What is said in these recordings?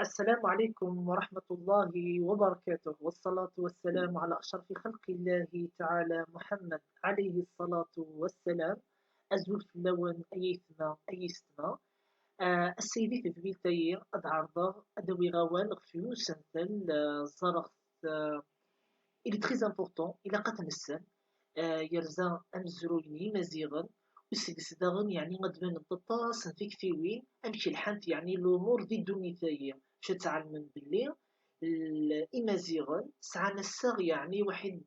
السلام عليكم ورحمة الله وبركاته، والصلاة والسلام على أشرف خلق الله تعالى محمد عليه الصلاة والسلام. أزول في اللون أيثنا أيستنا. السيدي في بيتاير أدعرضه أدوي غوان غفيو سنتل زرغت. Il est très important إلى قتل السن. يرزا أمزرويني مزيغا وسكس داغن يعني غدبان الطاس فيكتيوين أمشي الحانت يعني الأمور دي الدنيثية باش تعلم باللي الإمازيغن سعى نساغ يعني واحد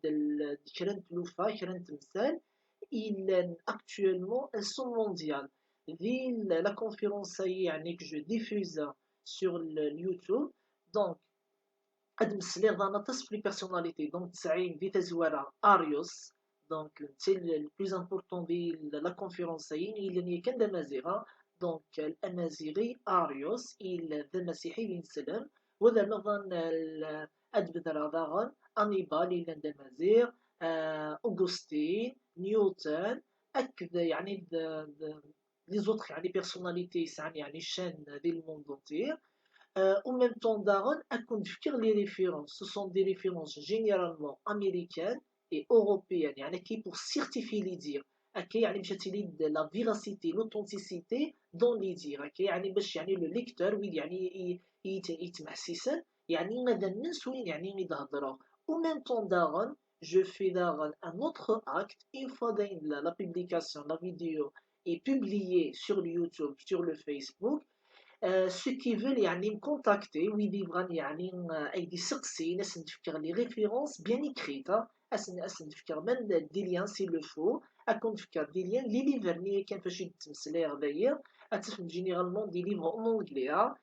كرا تلوفا كرا تمثال. إلا actuellement elles sont mondiales. ذي la conférence يعني que je diffuse sur le YouTube. Donc قد مسلي ضانا تصف لي بيرسوناليتي دونك 90 في تزوارا اريوس. دونك سي البلوز امبورطون دي لا كونفيرونسيين الى كان دمازيغا. دونك الامازيغي اريوس الى ذا مسيحي بن سلام. وذا نظن ادبذر ضاغن انيبال الى دمازيغ. اوغوستين نيوتن اكد يعني لي زوتر يعني بيرسوناليتي يسعن يعني الشان دي الموندونتير. En même temps, Darren a confié les références. Ce sont des références généralement américaines et européennes, يعني qui pour certifier les dires. أكي يعني باش تليد la véracité, l'authenticité dans les dires. أكي يعني باش يعني le lecteur وين يعني يتمحسسن يعني ماذا الناس وين يعني يتهضروا. En même temps, Darren, je fais Darren un autre acte une fois la publication, la vidéo est publiée sur le YouTube, sur le Facebook. Ceux qui veulent يعني me contacter ويدي بغان يعني أيدي سقسي ناس نتفكر لي ريفيرونس بيان إكريت أس نتفكر من دي ليان سي لو فو. أكون نتفكر دي ليان لي ليفرني كان فاش يتمسلاي غدايا أتفهم جينيرالمون دي ليفر أون أونجلي.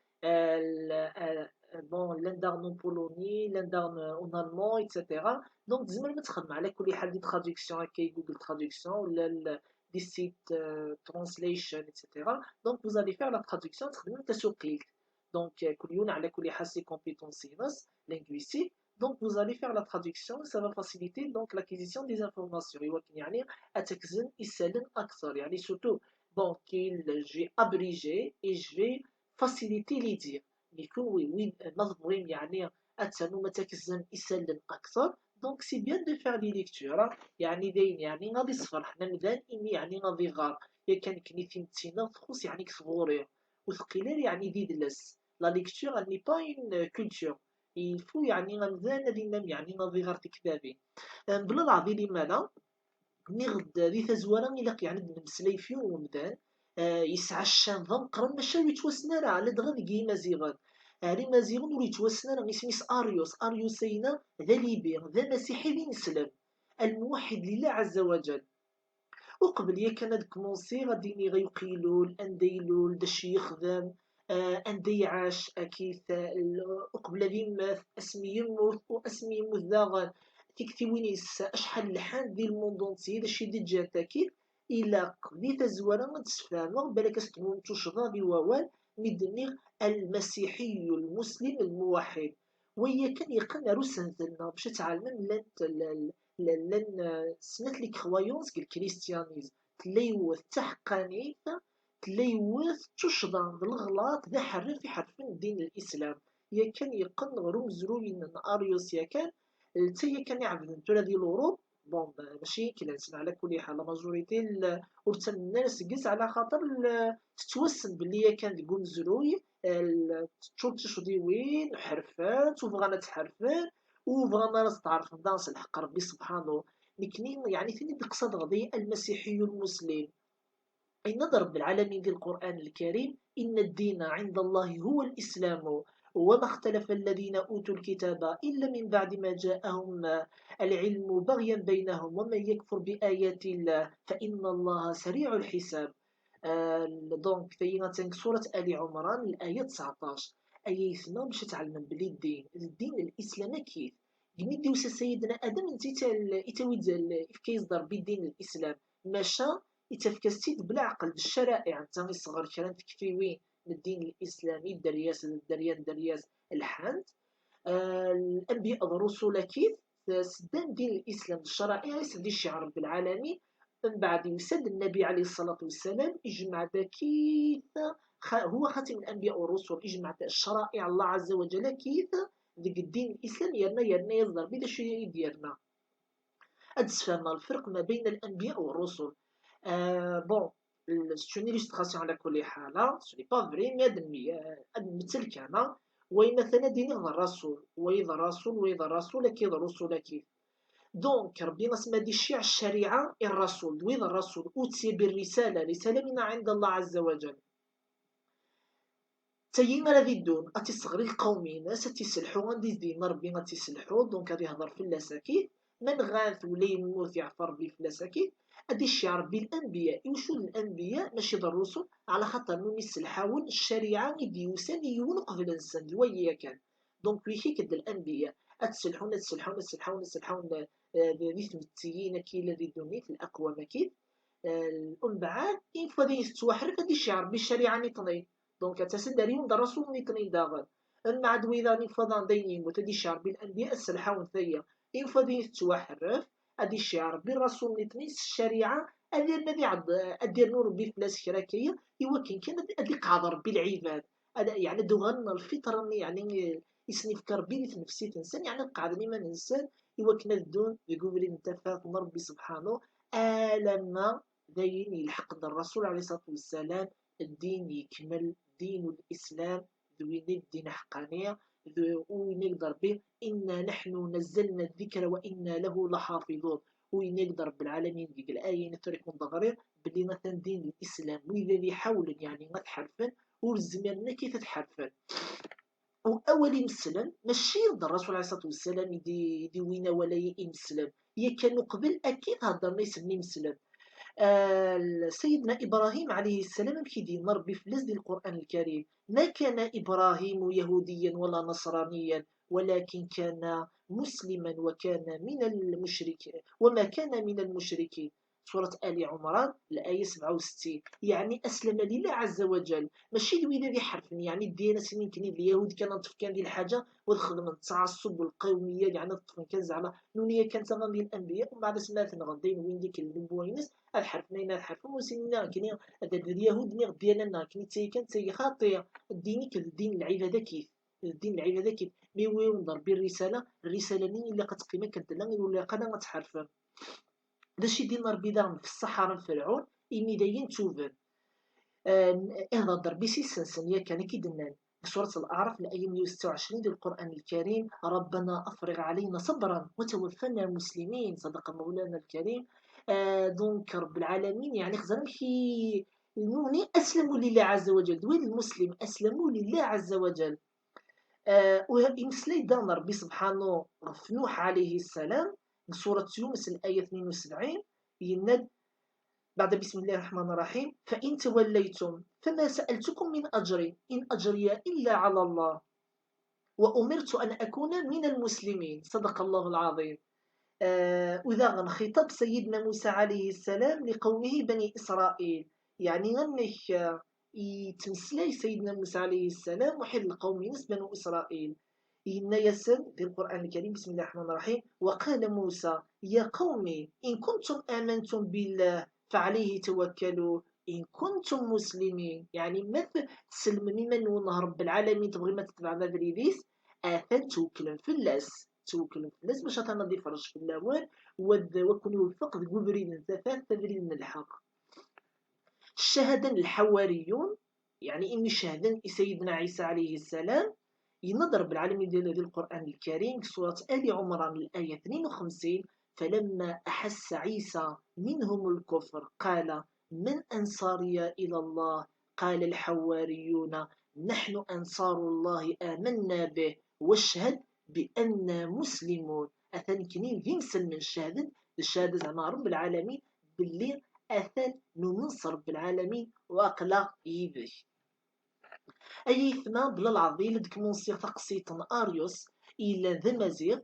بون لندارن اون بولوني لندارن اون المون ايتترا. دونك تزمر ما تخدم على كل حال دي تراديكسيون هكا جوجل تراديكسيون ولا دي سيت ترانسليشن ايتترا. Donc, vous allez faire la traduction de sur clic. Donc, c'est compétences linguistiques. Donc, vous allez faire la traduction, ça va faciliter donc l'acquisition des informations. يعني أتكزن يسالن أكثر يعني surtout. Donc, j'ai abrégé et je vais faciliter les dires. يكون وين مضمون يعني أتنو ما تكزن يسالن أكثر. Donc, c'est bien de faire des lectures. يعني داين يعني غادي صفر حنا مدان إني يعني غادي غار. كان كنيتي نتينا تخص يعني كثغوري وثقيلة يعني دي دلس. لا ليكتور ني با اون كولتور. يفو يعني غمزان هادي نام يعني ناضي غير تكتابي. بلا العظيم مالا نغد ذي تزوالا إلا يعني نمسلاي فيه ومدان. يسعى الشام ضم قرن ماشا يتوسنا راه على دغن كي مازيغان. يعني مازيغان ولي يتوسنا راه اسميس اريوسينا ذا ليبير ذا مسيحي بن سلام الموحد لله عز وجل. وقبل يا كان هاد كومونسي غادي غيقيلول انديلول داش يخدم. اندي عاش اكيد. وقبل ذي مات اسمي يموت واسمي يموت داغن. تيكتي وينيس اشحال لحان ديال الموندونتي داش يدي جات اكيد. الا قضيت تزوالا ما تسفاما بالك استمون توشضا بووال مدني المسيحي المسلم الموحد. وهي كان يقن روسن باش تعلم لان سمات لي كرويونس الكريستيانيزم تليوث تحقانيت تليوث تشضع بالغلط ذا حرف في حرف دين الاسلام. يا كان يقن رمز روين اريوس يا كان تي كان يعبد نتولا ديال الاوروب. بون ماشي كي نسمع على كل حال لا ماجوريتي ورتا الناس قيس على خاطر تتوسم بلي كان تقول مزروي تشوف تشدي وين حرفات وبغانا تحرفان وبغانا راس تعرف دانس الحق ربي سبحانه. لكن يعني ثاني تقصد غضي المسيحي المسلم. أي نضرب بالعالمين ديال القرآن الكريم إن الدين عند الله هو الإسلام وما اختلف الذين أوتوا الكتاب إلا من بعد ما جاءهم العلم بغيا بينهم ومن يكفر بآيات الله فإن الله سريع الحساب. دونك فينا سورة آل عمران الآية 19. أي ثنا باش تعلم بلي الدين الإسلام كيف قميدي وسا سيدنا آدم انت يتويد كيصدر يصدر بالدين الإسلام ماشا يتفكستيد بلا عقل بالشرائع انت يصغر كلام تكفي وين من الدين الإسلامي درياس الحانت. الأنبياء الرسل كيف سدان دين الإسلام الشرائع يسدي الشعر رب العالمين. من بعد يسد النبي عليه الصلاة والسلام يجمع بكيت هو خاتم الأنبياء والرسل، إجمع الشرائع الله عز وجل كيف ذيك الدين الإسلام يرنا يصدر بلا شي ديالنا. هاد تفهمنا الفرق ما بين الأنبياء والرسل. بون سون إليستراسيون على كل حال، سو ني با فري، مي هاد المثل كان وي مثلا ديني غير الرسول وإذا الرسول وإذا الرسول كيف الرسول كيف. دونك ربي نسمى دي الشيع الشريعة الرسول، وإذا الرسول أوتي بالرسالة، رسالة من عند الله عز وجل، تايين الذي دون أتي صغري القومي ناس تيسلحو غادي دين ربي غتيسلحو، دونك غادي يهضر في اللاساكي من غاث ولا يموت يعفر بيه في اللاساكي. غادي يشيع ربي الأنبياء، وشو الأنبياء ماشي ذا الرسل، على خاطر نون يسلحاون الشريعة يدي يوسان يون قبل الإنسان الويا كان. دونك ويكي كد الأنبياء أتسلحون تسلحون تسلحون تسلحون ذي تمتيين كي الذي دوني في الأقوام كي ومن بعد إن فادي يستوحرف غادي يشيع ربي الشريعة نيطني. دونك تسدريون دا رسول نيطني داغن ان معد ويذا نفضان دينين وتدي شعر بالانبياء السلحة ثيا ان فدي تتوحرف ادي الشعر بالرسول نيطني الشريعه ادير الذي عض ادير نور بي فلاس كراكيه يوكن كان ادي قادر بالعباد. هذا يعني دوغن الفطره يعني يسنفكر بي في نفسيه انسان، يعني قاعد ما الانسان يوكن الدون يقول انت فات ربي سبحانه لما داين يلحق الرسول عليه الصلاه والسلام الدين يكمل دين الإسلام ذوين الدين حقانية وين يقدر به إنا نحن نزلنا الذكر وإنا له لحافظون. وين يقدر بالعالمين ديك الآية نترك من ضغري بلي مثلا دين الإسلام وإذا اللي حاول يعني ما تحرفن والزماننا كيف تحرفن. وأول مسلم ماشي الرسول عليه الصلاة والسلام يدي وين ولا يمسلم، هي كانوا قبل أكيد هضرنا يسمي مسلم. سيدنا إبراهيم عليه السلام كيدين ربي في لزد القرآن الكريم ما كان إبراهيم يهوديا ولا نصرانيا ولكن كان مسلما وكان من المشركين وما كان من المشركين. سورة آل عمران الآية 67. يعني أسلم لله عز وجل، ماشي دوينا ذي حرف يعني الديانة سنين كني اليهود كان كان دي الحاجة والخدمة التعصب والقومية يعني الطفل كان زعما نونية كانت غادي الأنبياء ومن بعد سمعت غادين وين ديك النبوينس الحرف نينا الحرف وسنين كني اليهود نيغ ديالنا كني تي كانت تي خاطئة الدين كالدين العبادة كيف الدين العبادة كيف مي وين ضربي الرسالة نين اللي قتقيمة كدنا ولا قنا غتحرفها داش يدين ربي داغم في الصحراء فرعون إمي داين توفن. هذا ضربي سنسن يا كان كيدنان سورة الأعراف الآية 126 ديال القرآن الكريم ربنا أفرغ علينا صبرا وتوفنا مسلمين، صدق مولانا الكريم. دونك رب العالمين يعني خزرم كي نوني أسلموا لله عز وجل، دوين المسلم أسلموا لله عز وجل. ويمسلي دان ربي سبحانه في نوح عليه السلام سورة يونس الآية 72 يند بعد بسم الله الرحمن الرحيم فإن توليتم فما سألتكم من أجر إن أجري إلا على الله وأمرت أن أكون من المسلمين، صدق الله العظيم. وذا خطاب سيدنا موسى عليه السلام لقومه بني إسرائيل، يعني غنك يتمسلي سيدنا موسى عليه السلام وحد القوم نس بنو إسرائيل. إن يسن في القرآن الكريم بسم الله الرحمن الرحيم وقال موسى يا قومي إن كنتم آمنتم بالله فعليه توكلوا إن كنتم مسلمين. يعني ما تسلم من رب العالمين تبغي ما تتبع ما دريديس آثن توكلن في اللاس توكلن في اللاس باش تنظي فرج في اللوان وكن يوفق ذكبرين الزفاف تبرين الحق. الشهادة الحواريون يعني إني شهدن سيدنا عيسى عليه السلام ينظر بالعالمين ديال القرآن الكريم سورة آل عمران الآية 52 فلما أحس عيسى منهم الكفر قال من أنصاري إلى الله قال الحواريون نحن أنصار الله آمنا به واشهد بأننا مسلمون. أثن كنين ينسل من الشهادة زعما رب العالمين باللي أثن ننصر بالعالمين وأقلا يبه أي ثما بلا العظيم ديك مونسيغ تقسيط أريوس إلى ذا مزيغ.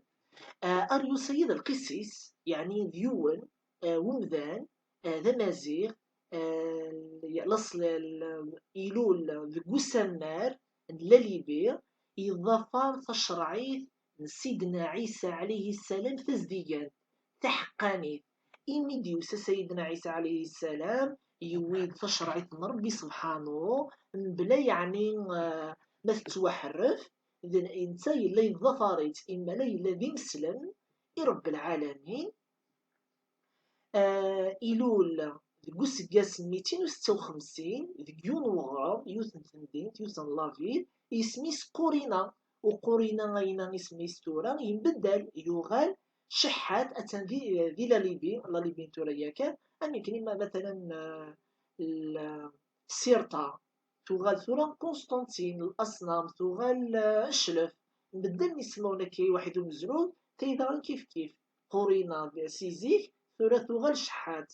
أريوس سيد القسيس يعني ذيون ومذان ذا مزيغ الأصل إيلول ذو سمار لليبير إضافة تشرعيث سيدنا عيسى عليه السلام تزديان تحقاني إميديوس سيدنا عيسى عليه السلام يويد تشرعية ربي سبحانه بلا يعني ما تتوحرف. إذن إنت يلا يظفريت إما لا يلا ذي مسلم رب العالمين. إلول ذي سكاس 256 ذي يون وغرام يوثن تندين يوثن لافيل اسميس قورينا. وقورينا غينا اسمي ستورا ينبدل يغال شحات أتن ذي لا ليبين تورا ياكا. يمكن إما مثلا السيرتا تغال ثورا قسطنطين الأصنام تغال الشلف نبدل نسمونا كي واحد مزرود تيدا كيف كيف قورينا سيزيك ثورا تغال شحات.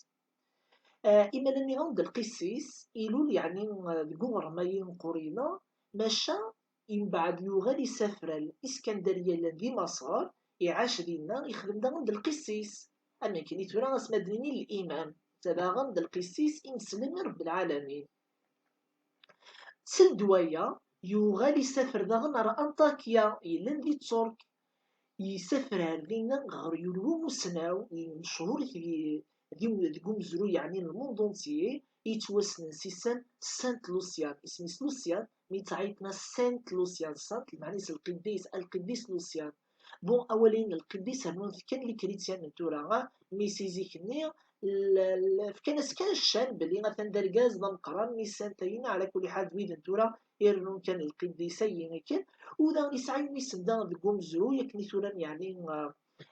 إما لاني غنض القسيس إلول يعني ذكور ماين قورينا ماشا من بعد يغال يسافر الإسكندرية لذي مصر يعاش دينا يخدم دا غنض القسيس. أما كاين تورا اسمها ديني الإمام تبا غنض القسيس إنسلم رب العالمين. سلدوايا يغال يسافر داغن راه أنطاكيا إلا ذي ترك يسافر هذينا غير يلو مسناو مشهور ذي مزرو يعني الموندونتيي يتوسن سيسان سانت لوسيان اسميس لوسيان ميتعيطنا سانت لوسيان سانت معني القديس لوسيان. بون أولين القديس هرمون كان لي كريتيان من تورا ميسيزيك ني كان الشان بلي مثلا دركاز مقران ميسانتين على كل حال ويد تورا يرنون كان القديسين كان ودا يسعى يسم دا بقومزرو يكني تورا يعني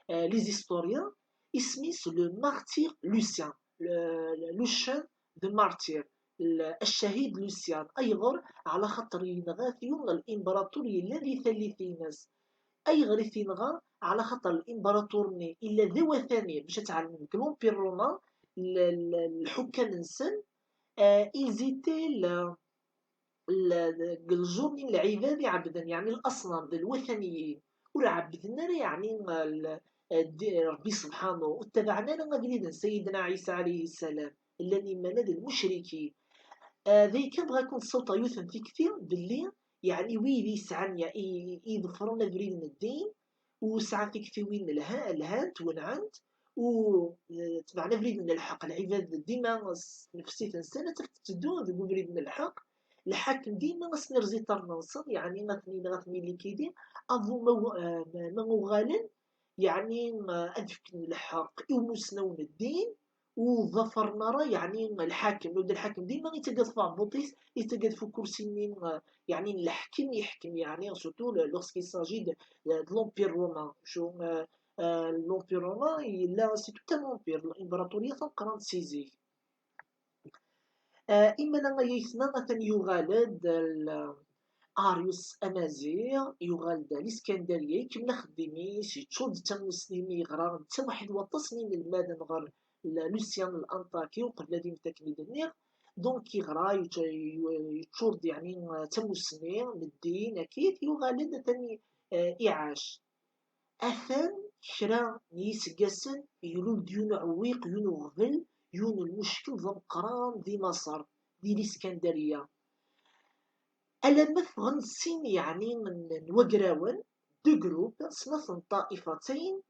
لي زيستوريان اسميس لو مارتير لوسيان لو شان دو مارتير الشهيد لوسيان أيغر على خاطر ينغاثيون الإمبراطورية الذي ثلثيناس أي غير ثينغا على خاطر الإمبراطورني إلا ذو ثانية باش تعلم لومبير رومان الحكام نسن إيزيتي الجورني العبادي عبدا يعني الأصنام الوثنيين ولا عبدنا يعني ربي سبحانه واتبعنا لنا سيدنا عيسى عليه السلام الذي مند المشركين. ذي كان بغا يكون الصوت يوثن في كثير باللي يعني ويلي سعن يظفرون بريد الدين وسعى في كثير وين الهانت ونعنت وتبعنا بريد من الحق العباد ديما نفسي سنة تدو ذو بريد من الحق الحاكم ديما نرزي طرنصر يعني غثني اللي كيدين أظو مغالا يعني أدفك الحق ومسنون الدين وظفر نرى يعني الحاكم لو الحاكم ديما يتقاد في عبوطيس يتقاد في كرسي يعني الحكم يحكم يعني سورتو لوغسكي ساجي دو لومبير رومان شو لومبير رومان لا سي تو ان لومبير الامبراطوريه تنقران سيزي. إما لنا يثنى مثلا يغالد أريوس أمازيغ يغالد الإسكندرية كملا خديميس يتشود تا مسلمي يغرا تا واحد وطسنين المادن غير لوسيان الأنطاكي وقبل هادي متاكني دنيغ دونك يغرا يتشود يعني تا مسلمين مدين أكيد يغالد ثاني إعاش أثان كرا يسقسن يلول ديون عويق يون غفل يون المشكل ذا مقران ذي مصر ذي الإسكندرية ألا مثلا سين يعني من وقراون دو جروب صنف طائفتين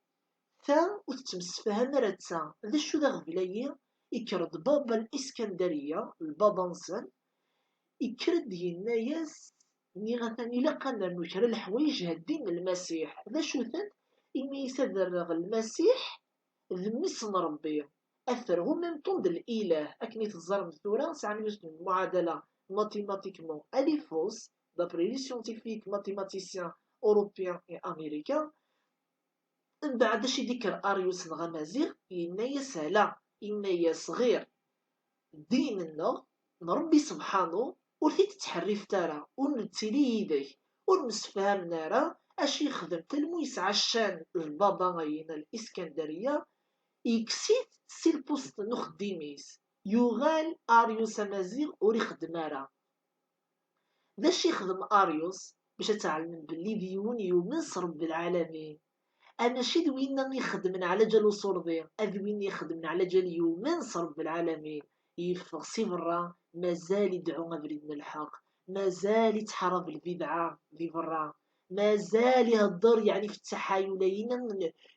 ثا وتتمسفها مرتسا ذا شو ذا غبلايا يكرد بابا الإسكندرية البابا نسن يكرد يناياس ني غثاني لقنا نشر الحوايج هدين المسيح ذا شو ثن إني يسذر المسيح ذمسن ربي أثر هو من طند الإله أكني تزرم ثورة سعني معادلة ماتيماتيكمون أليفوس دابري لي سيونتيفيك ماتيماتيسيان أوروبيان إي أمريكان. من بعد شي ديكر أريوس نغمازيغ إنايا سهلا إنايا صغير ديننا نربي سبحانه ورثي تتحرف تارا ونتيلي يديه ونسفهم نارا اش يخدم تلمو يسعى الشان البابا غينا الإسكندرية يكسيت سي البوست نخديميس يغال أريوس أمازيغ ور يخدم باش يخدم أريوس باش تعلم بلي ديون يومنس رب العالمين. أنا شي دوينا يخدم على جال وصردي أذوين يخدم على جال يومنس رب العالمين يفغ سي برا مازال يدعو بريد الحق مازال يتحارب البدعة ذي برا مازال يهضر يعني في التحايلين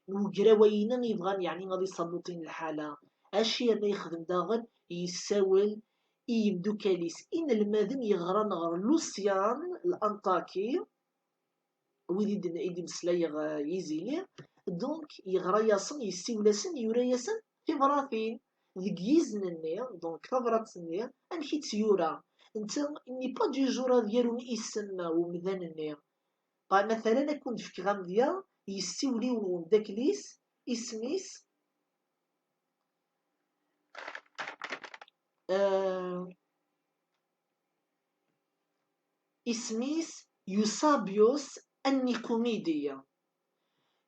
وقراوينا يبغان يعني غادي يصبطين الحالة اشي اللي يخدم داغن يساول يبدو كاليس إن المادن يغرى نغر لوسيان الأنطاكي ويدي إيدي مسلاي يزيلي دونك يغرى ياسن يسيولاسن يورا ياسن في براثين ذيك يزنني دونك ثبرتني أمشي تسيورا انت اني با دي جورا ديالو يسمى ومذانني مثلا كنت في غامديا يسيوليو داك ليس اسميس اسميس يوسابيوس النيكوميديا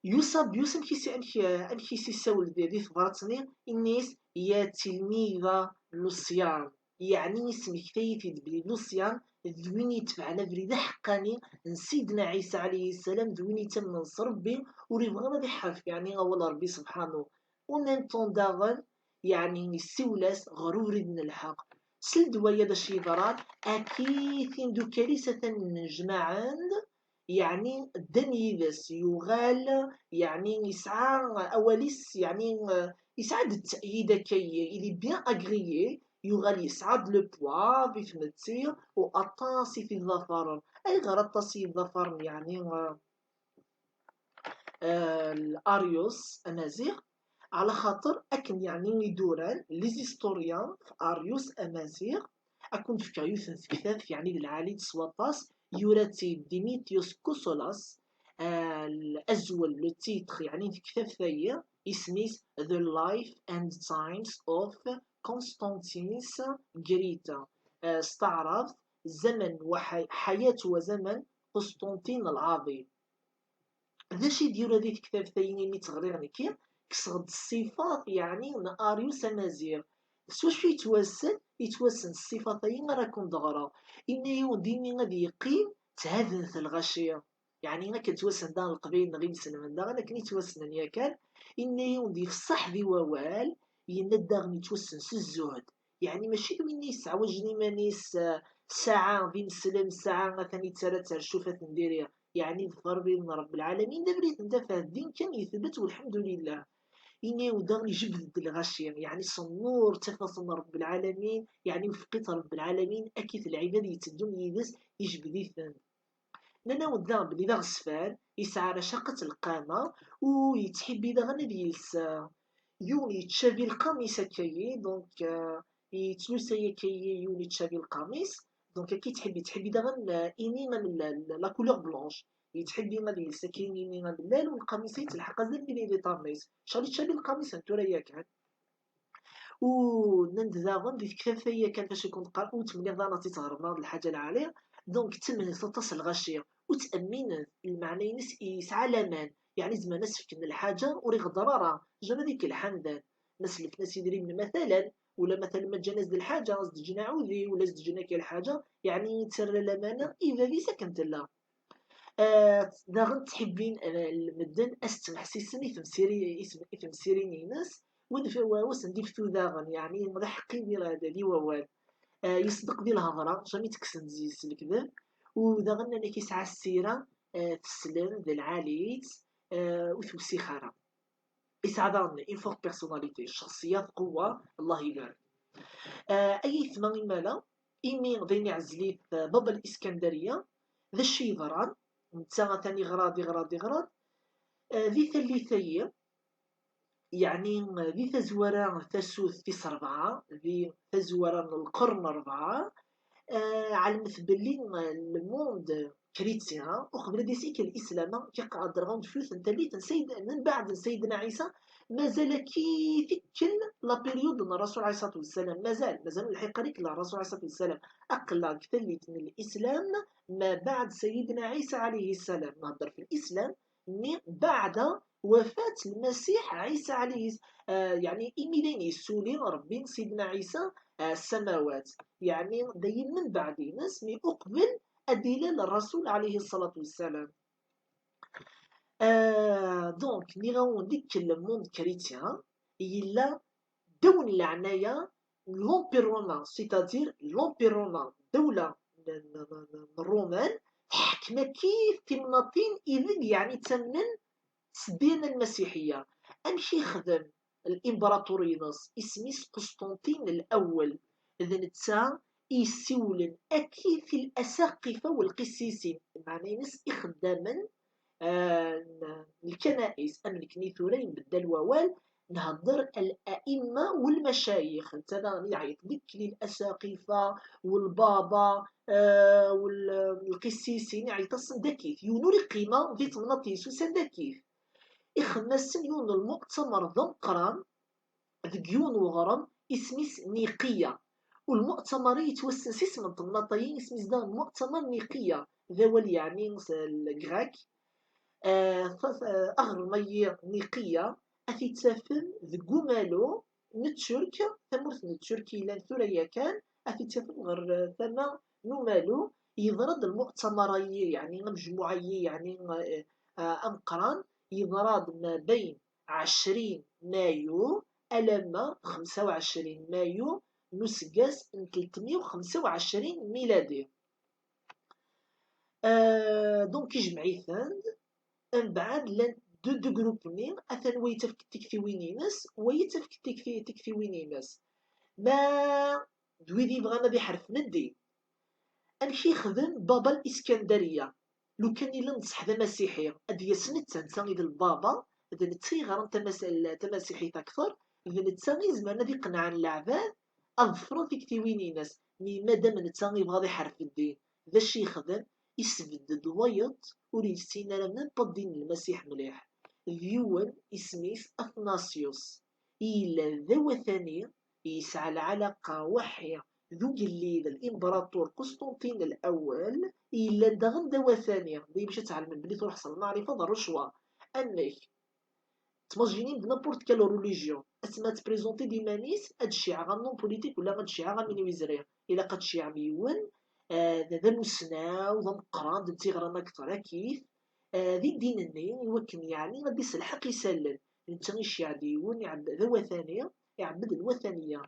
يوسابيوس امشي سيساول دي ثبرتني الناس يا تلميذة لوسيان يعني اسمك كيفيت بلي لوسيان ذوين يتبعنا بريد حقاني سيدنا عيسى عليه السلام ذوين يتم نصر ربي وريبغى غادي حرف يعني اول ربي سبحانه ومن طون داغن يعني السولاس غرور من الحق سل دوايا دا شي ضرار اكيد دو كارثة نجمع يعني دنيلس يغال يعني يسعى أوليس يعني يسعد التأييد كي إلي بيان أغريي يغال يسعد لو بوا في فمتير وأطاسي في الظفر أي غير أطاسي الظفر يعني الأريوس أمازيغ على خاطر أكن يعني يدوران ليزيستوريان في أريوس أمازيغ أكون في كيوث كتاب يعني العالي تسواطاس يوراتي ديميتيوس كوسولاس الأزول لو تيتر يعني في كتاب ثانية اسميس The Life and Times of Constantius Grita استعرض زمن وحياة وزمن قسطنطين العظيم ذا شي ديرو هذه الكتاب ثاني مي تغريغ نكي كسغد الصفات يعني من اريوس امازيغ سوا شو يتوسن الصفات ثاني راكم دغرا اني وديني غادي يقيم تهذنث الغشيه يعني غا كتوسن دار القبيل نغي مسلم من دار لكن يتوسن ياكل اني ودي فصح ذي ووال يندغ يتوسن الزهد يعني ماشي دويني يسعوجني مانيس ساعه بين سلم ساعه مثلا تسالت شوفات نديريها يعني ظفر بين رب العالمين دبريت انت الدين كان يثبت والحمد لله إني ودغني جبد الغشيم يعني صنور تفاصيل رب العالمين يعني وفقيت رب العالمين أكيد العباد يتدون يدس يجبد يثن لنا ودغ بلي دغ سفان يسعى رشاقة القامة ويتحبي دغنا ديالس يوني تشابي القميص كي دونك يتلوسا كي يوني تشابي القميص دونك كي تحبي دغن إني من لا كولور بلونش يتحبي غادي يسكيني غادي الليل والقميص يتلحق زين بلي لي طاميس شغل تشابي القميص انتو راه كان و نند داغن ديك كفايه كان فاش يكون قرا وتمني ضانا تيتهرب هاد الحاجه العاليه دونك تمني تطس الغشيه وتامين المعنى يسعى لامان يعني زعما ناس فكن الحاجه وريغ ضرره جا ديك الحمدان ناس اللي ناس يدري مثلا ولا مثلا ما جا ناس الحاجه قصد جينا عوذي ولا جينا كي الحاجه يعني تسرى الامانه اذا في سكنت لا داغن تحبين المدن استمحسيسني تمسيري ناس وسن ديفتو داغن يعني مضحقين ديال هذا دي ووال يصدق ديال الهضره جامي تكسن زيس الكذب وداغن انا كيسعى السيره تسلم ديال العاليت وتوسي خارا يسعى داغن اون فورت بيرسوناليتي شخصيات قوه الله يبارك اي ثمان مالا إيمي غديني عزليت بابا الإسكندرية ذا الشي ضران نتا ثاني غراض ذي ثليثية يعني ذي تزورا تسوث في صربعة ذي تزورا القرن 4 على مثبلين الموند كريتيان وقبل ديسيك الإسلام كيقعد رغم فلوس نتليت سيد من بعد سيدنا عيسى مازال كي فكل لا بيريود الرسول عليه الصلاه والسلام مازال الحقيقه لك الرسول عليه الصلاه والسلام اقل كثلت من الاسلام ما بعد سيدنا عيسى عليه السلام نهضر في الاسلام من بعد وفاة المسيح عيسى عليه يعني إيميلين يسولي ربي سيدنا عيسى السماوات يعني دايما من بعد ناس مي أقبل أدلة للرسول عليه الصلاة والسلام دونك مي غاون ديك الموند كريتيان إلا دون العناية لومبير رومان سيتادير لومبير رومان دولة الرومان حكمة كيف تمناطين إذن يعني تمن الدين المسيحية أمشي يخدم الإمبراطورينوس إسميس قسطنطين الأول إذا نتا يسولن أكيد في الأساقفة والقسيسين معنى ناس إخداما الكنائس أم الكنيثورين بدل ووال نهضر الأئمة والمشايخ انت يعيط ذكر الأساقفة والبابا والقسيسين يعيط داكيف يونوري قيمة في تمناطيسو سداكيف إخماسن يون المؤتمر ذا مقران ذكيون وغرام اسميس نيقية والمؤتمر يتوسس اسم تمناطيين اسميس ذا مؤتمر نيقية ذا يعني الجراك أغر مي نيقية أثي تافن ذكو مالو نتشرك ثمورث نتشركي لان ثريا كان أثي تافن غير ثما نمالو يضرد المؤتمري يعني مجموعي يعني أمقران يضرد ما بين 20 مايو ألما 25 مايو نسقاس 325 ميلادي دونك يجمعيثان من بعد لان دو جروبني اثن ويتفك تكفيوينينس ويتفك تكفيوينينس ما دويدي بغانا دي حرف ندي امشي يخدم بابا الاسكندريه لو كان الا نصح ذا مسيحي ادي سنت تنساني البابا اذا نتسي غرام تمسيحي اكثر اذا نتساني زمان دي قنع العباد اظفروا في كتيوينينس مي مادام نتساني بغا دي حرف الدين ذا الشي يخدم يسبدد ويط وليستينا لنا بدين المسيح مليح ذيون اسميس أثناسيوس إلا ذا وثاني يسعى العلاقة وحية ذو جليد الإمبراطور قسطنطين الأول إلا دغن ذا وثانية دي باش تعلم بلي تروح حصل المعرفة ضر رشوة أنك تمجينين بنابورت كال روليجيون اسما تبريزونتي ديمانيس هاد الشيعة غنون بوليتيك ولا غاد الشيعة غاميني ويزريا إلا قد شيعة ميون ذا مسنا وذا مقران ذا تيغرانا كثر كيف ذي الدين النين يوكن يعني غادي يسلحق يسلل انت غيش يعديون يعبد ذا وثانية يعبد الوثنية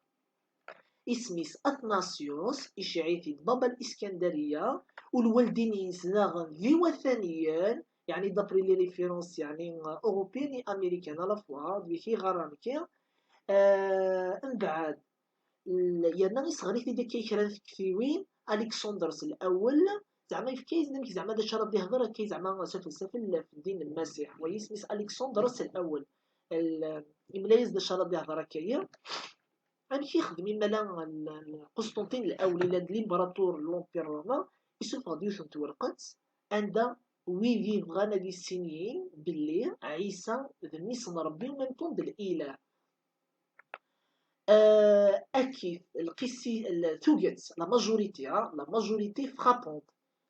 اسميس أثناسيوس إشعيثي بابا الإسكندرية والوالدين ينزناغن ذي وثنيان يعني دابري لي ريفيرونس يعني أوروبيين أمريكان على فوا ذي غرانكي من بعد يانا يصغري ديك كيكرا كثيوين الكسندرس الاول زعما في كاين نمك زعما دا شرب يهضر كاين زعما فلسفه في الدين المسيح ويسمي الكسندرس الاول الملايز دا شرب يهضر كاين غادي كيخدم مالا قسطنطين الاول الى الامبراطور لومبير روما يسوف غادي يثنت ورقت عند ويفي غانا دي السنين باللي عيسى ذميس ربي ومن طند الاله أكيد القسي توجد لا ماجوريتي فرابونت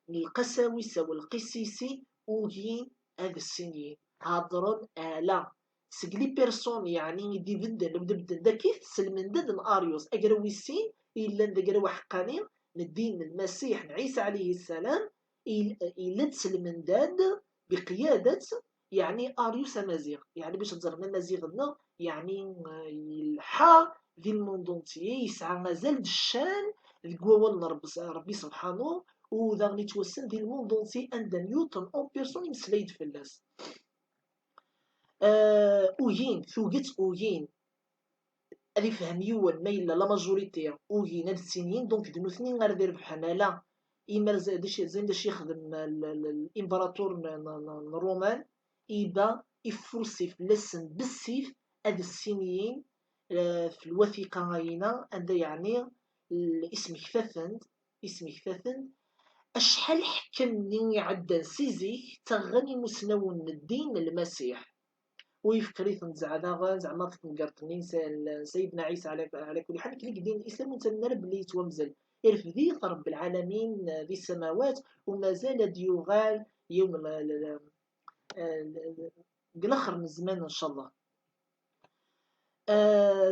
من القساوسة والقسيسي وهي هاد السنين هادرون آلا سقلي بيرسون يعني يدي بدل دا كيف تسلمن داد أريوس أقراويسين إلا ندقراو حقاني ندين المسيح عيسى عليه السلام إلا تسلمن داد بقيادة يعني أريوس أمازيغ يعني باش تزرنا مازيغنا يعني يلحى ذي الموندونتي يسعى مازال الشان القوال ربي سبحانه وذا غني توسن ذي الموندونتي عند نيوتن اون بيرسون يمسلايد فلاس اوين ثوقت اوين اللي فهم يوان مايلا لا ماجوريتي اوين هاد السنين دونك دنوثنين غير دير بحنا لا إما زين داش يخدم الامبراطور الرومان إذا يفرسي فلاسن بالسيف هاد السنين في الوثيقة هاينا عندها يعني الاسم كثاثن أشحال حكمني عدن سيزيك تغني مسنون الدين المسيح ويفكريثن زعما تنقرتني سيدنا عيسى على كل حال كلي دين الإسلام وتنرب اللي يتومزل إرفذي رب العالمين ذي السماوات وما زال ديوغال يوم الآخر من الزمان إن شاء الله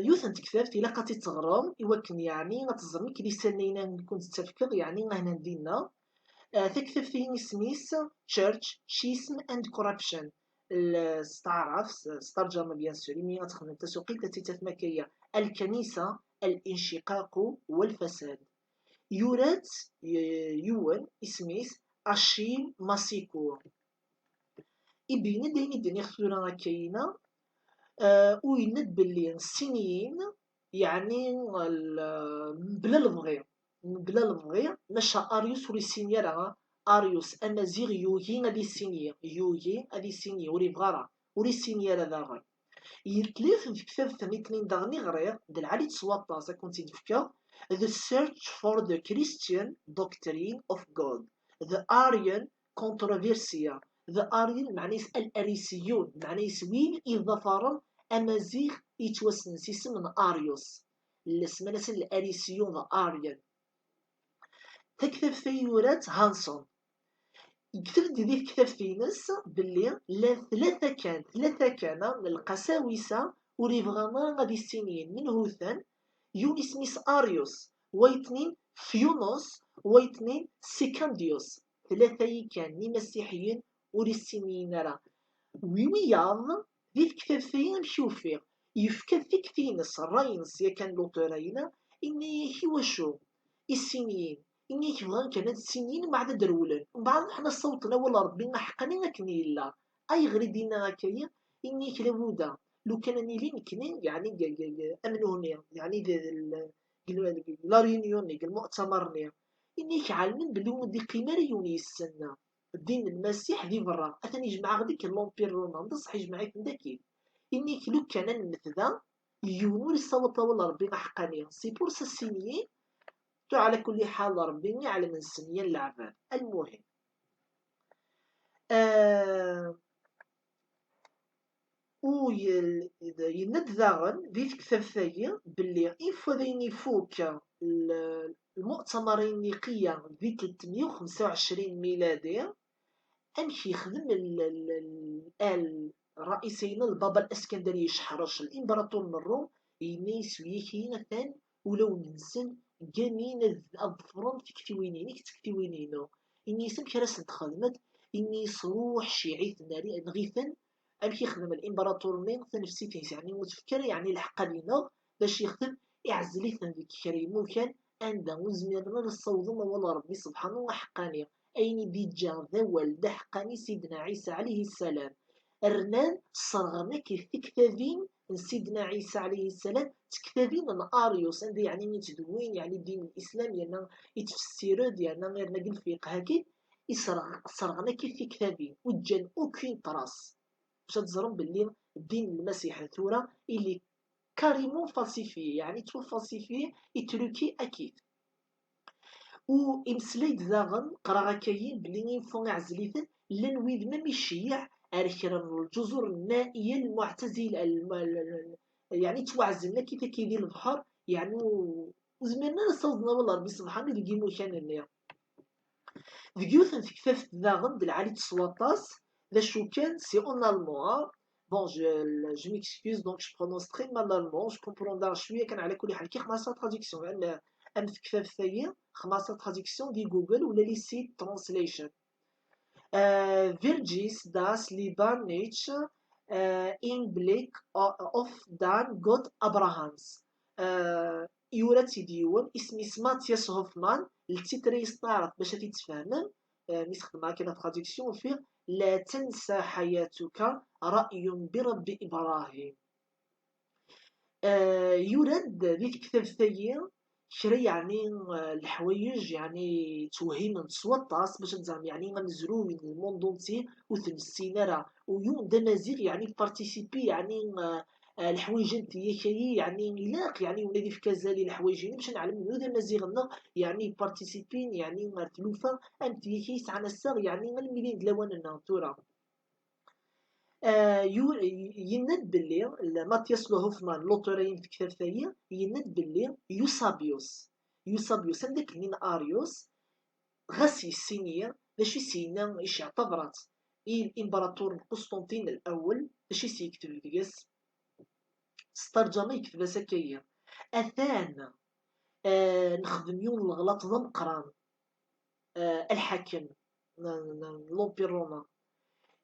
يوثن تكثرت إلا قاتي تغرام يوكن يعني غتزرمي كلي سنينا نكون تتفكر يعني هنا ندينا تكثر فيه سميس تشيرش شيسم اند كوربشن استعرف استرجم بيان سور مي غتخدم التسويق التي تتمكية الكنيسة الانشقاق والفساد يورات يوان اسميس أشيم ماسيكو يبين ديني الدنيا خسورة كاينة ويند بلي الصينيين يعني بلا البغي، بلا البغي ماشا اريوس ولي سينيا راه اريوس امازيغ يوغي غادي سينيا، يوغي غادي سينيا ولي بغا ولي سينيا راه داغا يتلف في كتاب ثميتنين داغني غريغ د العالي تسواطا سا كنت يدفكا The Search for the Christian Doctrine of God The Aryan Controversia The Aryan معنيس الأريسيون معنيس وين إضافة أمازيغ يتوسنس اسم من أريوس الاسم ناس الأريسيون The Aryan تكتب ثيورات هانسون يكتب دي كتاب فينس باللي لا ثلاثة كان من القساوسة ولي فغانا غادي السنين من هوثان يون اسميس أريوس ويتنين فيونوس ويتنين سيكانديوس ثلاثة كان ني مسيحيين ولي السنين راه ويوياض دي كتاب فين مشوفير يفكر في كتينس الراينس يا كان لوطورين إني وشو السنين إني كيبغان كانت السنين مع درولن ومن بعد حنا صوتنا ولا ربي حقنا كني لا أي غريدينا هكايا إني كلابودا لو كان نيلين كنين يعني أمنوني يعني لا ريونيون المؤتمر إني كعلمن بلي ودي قيمة يوني السنة الدين المسيح ذي برا أثني يجمع غديك اللومبير رومان بصح يجمع داكي إني لو كان نمثدا يونور الصوت ولا ربي حقانيا سي بور ساسينيي تو على كل حال ربي يعلم السنية العباد المهم و يند داغن ذي كتاب ثانية باللي إفو ذين يفوك المؤتمرين النقية ذي 325 ميلادي أمشي يخدم الرئيسين البابا الاسكندري يشحرش الامبراطور من الروم ينيس ويكي مثلا ولو ننسن جميل الظفران تكتوينيني كتكتوينينو إني سم كراس تخدمت إني صروح شيعيت ناري نغيثن أمشي يخدم الامبراطور نين تنفسيتيس يعني متفكر يعني الحق لينا باش يخدم يعزليثن ذيك كريمو كان عندها وزميرنا للصوض ولا ربي سبحانه وحقانيه أين ديجا ذوال دحقاني سيدنا عيسى عليه السلام رنان صرغنا كيف تكتابين سيدنا عيسى عليه السلام تكتابين من أريوس عندي يعني متدوين يعني الدين الإسلامي يعني يتفسيروا يعني غير نقل الفقه هكي صرغنا كيف تكتابين وجان أوكين تراس باش تزرم باللي الدين المسيحي ثورة اللي كاريمون فالسيفي يعني تو فالسيفي يتروكي أكيد و إمسلايد داغن قرا كاين بلي ينفون عزليثن لان ويد ما ميشيع أركرا الجزر النائية المعتزلة يعني توعزلنا كيف كيدير البحر يعني وزمرنا نصوصنا والله ربي سبحانه اللي كيمو كان لنا فيديوثن في كتاب داغن بالعالي تصواطاس ذا شو كان سي اون المون بون جو ميكسكيوز دونك جو برونونس تري مال l'allemand جو كومبروندار شويه كان على كل حال كي خمسه تراديكسيون لان ام في كتاب ثانيه خمسه تراديكسيون دي جوجل ولا لي سيت ترانسليشن فيرجيس داس ليبانيتش ان بليك اوف دان جود ابراهامز يورات ديون اسمي ماتياس هوفمان التيتري يستعرف باش تتفاهمن نستخدم كده تراديكسيون فيه لا تنسى حياتك رأي برب إبراهيم يورد ذي كتاب ثانية شري يعني الحوايج يعني توهيم نتصوطاس باش نزعم يعني غنزرو من الموندونتي وثنسينا راه ويون دمازيغ يعني بارتيسيبي يعني الحوايج نتيا يعني لاق يعني ولادي في كازالي الحوايج باش نعلم نو دمازيغنا يعني بارتيسيبين يعني تلوفا انتيا كيس عن الساغ يعني الميلين دلاواننا تورا يند باللي ماتياس لو هوفمان لوتورين في كتاب ثانية يند باللي يوسابيوس عندك من اريوس غاسي السينية باش سينا ايش اعتبرت الامبراطور قسطنطين الاول باش يكتب ديس استرجم يكتب سكايا اثان نخدم يوم الغلط ضم قران الحاكم لومبير رومان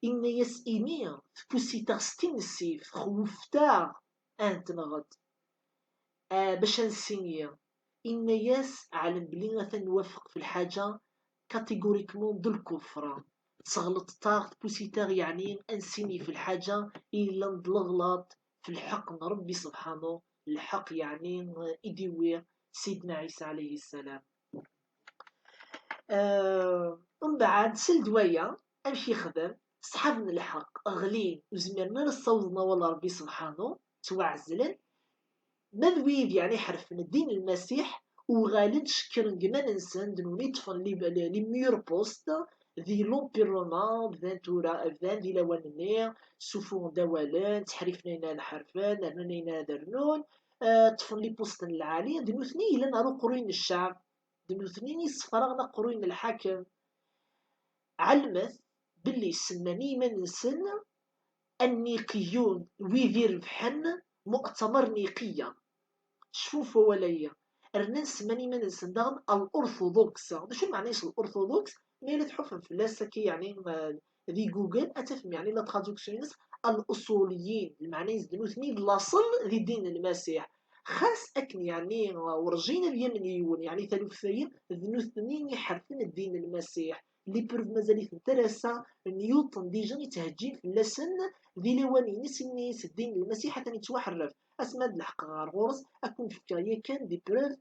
إن يسئمي فكوسيتا ستينسي خوفتار أنت نغد باش نسينيا إن ياس على بلي نوافق في الحاجة كاتيغوريكمون دو الكفر تغلط طاغ بوسيتاغ يعني انسيني في الحاجة إلا ندلغلط في الحق ربي سبحانه الحق يعني إديوي سيدنا عيسى عليه السلام. ومن بعد سلدوية أمشي خدم صحابنا الحق أغلين وزمرنا نصوصنا والله ربي سبحانه توعزلن مذويد يعني حرف من الدين المسيح وغالد شكر جمان انسان دنوني طفن لي ميور بوست ذي لومبير رومان بذان تورا بذان دي لوان سوفون دوالان تحريفنا الحرفان رنينا درنون طفن لي بوست العالية دنوثني إلا نارو قروين الشعب دنوثني يصفرغنا قروين الحاكم علمت باللي سناني من سن النيقيون ويذير بحن مؤتمر نيقية شوفوا وليا الناس ماني من السندان الأرثوذكس شو معنيش الأرثوذكس ميلا تحفن في لاسكي يعني ذي جوجل أتفهم يعني لا ترادكسيونيس الأصوليين المعني زدنوثني لاصل ذي دين المسيح خاص أكن يعني ورجينا اليمنيون يعني ثلاثين ذنوثنين يحرفن الدين المسيح اللي بروف مازال انترسا نيوتن ديجا يتهجين في اللسن ذي لواني نسي الدين المسيح حتى يتوحرف اسماد الحق غارغورس اكون في كايا كان دي بروف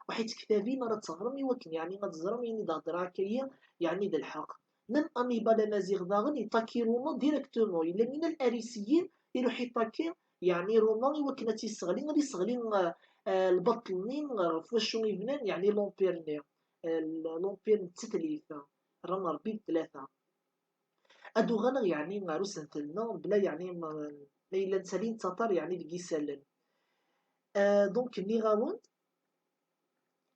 وحيت كتابي مرة تغرمي وكن يعني ما تزرمي يعني دا دراكية يعني دا الحق نم امي بلا مازيغ داغن يطاكي روما ديريكتومون الا من الاريسيين يروح يطاكي يعني روما وكنا تيسغلين غادي يسغلين البطلين فواشو يبنان يعني لومبيرني لومبير التثليث رانا ربي ثلاثة ادو غنغ يعني معروس نتلنا بلا يعني ما إلا نسالين تطر يعني دقي سالن دونك نيغاون